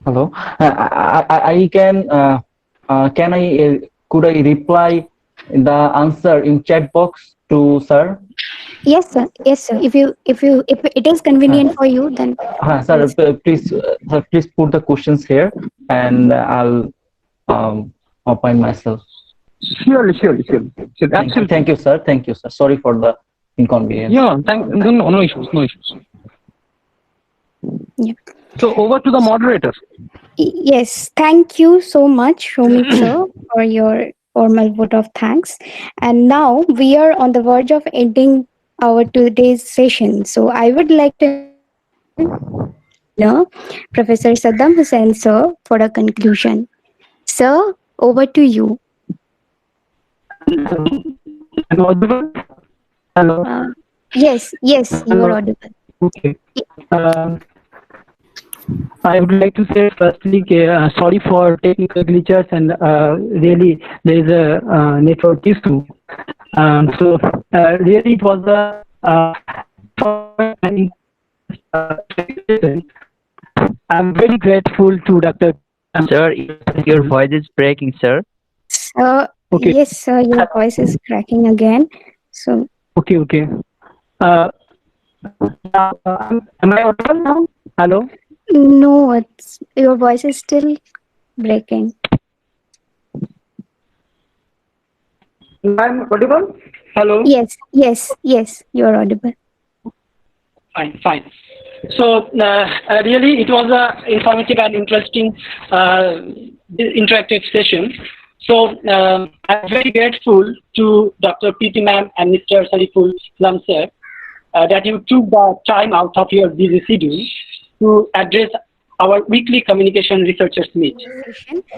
Hello. I could I reply the answer in chat box to sir? Yes, sir. Yes, sir. If it is convenient for you, then. Sir, please put the questions here, and I'll appoint myself. Sure. Thank you, sir. Thank you, sir. Sorry for the inconvenience. Yeah, no issues. Yeah. So over to the moderator. Yes, thank you so much, Shomik sir, for your formal vote of thanks. And now we are on the verge of ending our today's session. So I would like to Professor Saddam Hussain sir for a conclusion. Sir, over to you. I'm audible? Hello? Yes, you are audible. Okay. I would like to say firstly, sorry for technical glitches and really there is a network issue. So really it was I'm very grateful to Dr. Sir, your voice is breaking, sir. Okay. Yes, sir, your voice is cracking again. So. Okay. Am I audible now? Hello? No, your voice is still breaking. I'm audible? Hello? Yes, you are audible. Fine. So really, it was a informative and interesting interactive session. So I'm very grateful to Dr. Preeti ma'am and Mr. Sariful Islam sir that you took the time out of your busy schedule to address our weekly communication researchers meet.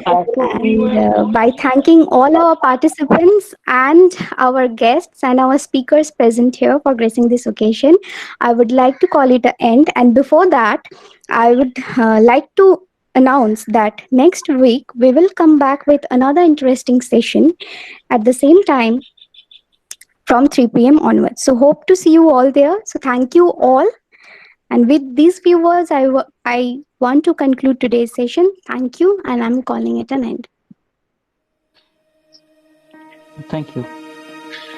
And by thanking all our participants and our guests and our speakers present here for gracing this occasion, I would like to call it an end. And before that, I would like to announce that next week we will come back with another interesting session at the same time from 3 p.m. onwards. So hope to see you all there. So thank you all. And with these few words, I want to conclude today's session. Thank you, and I'm calling it an end. Thank you.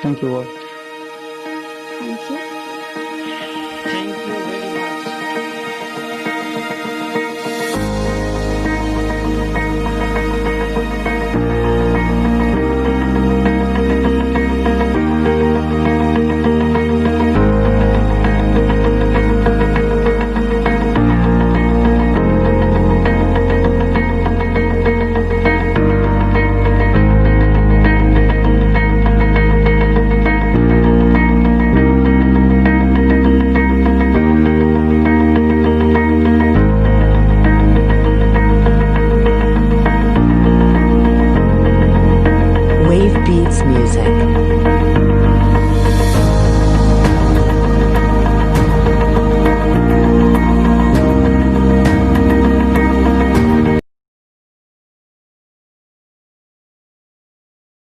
Thank you all. Thank you.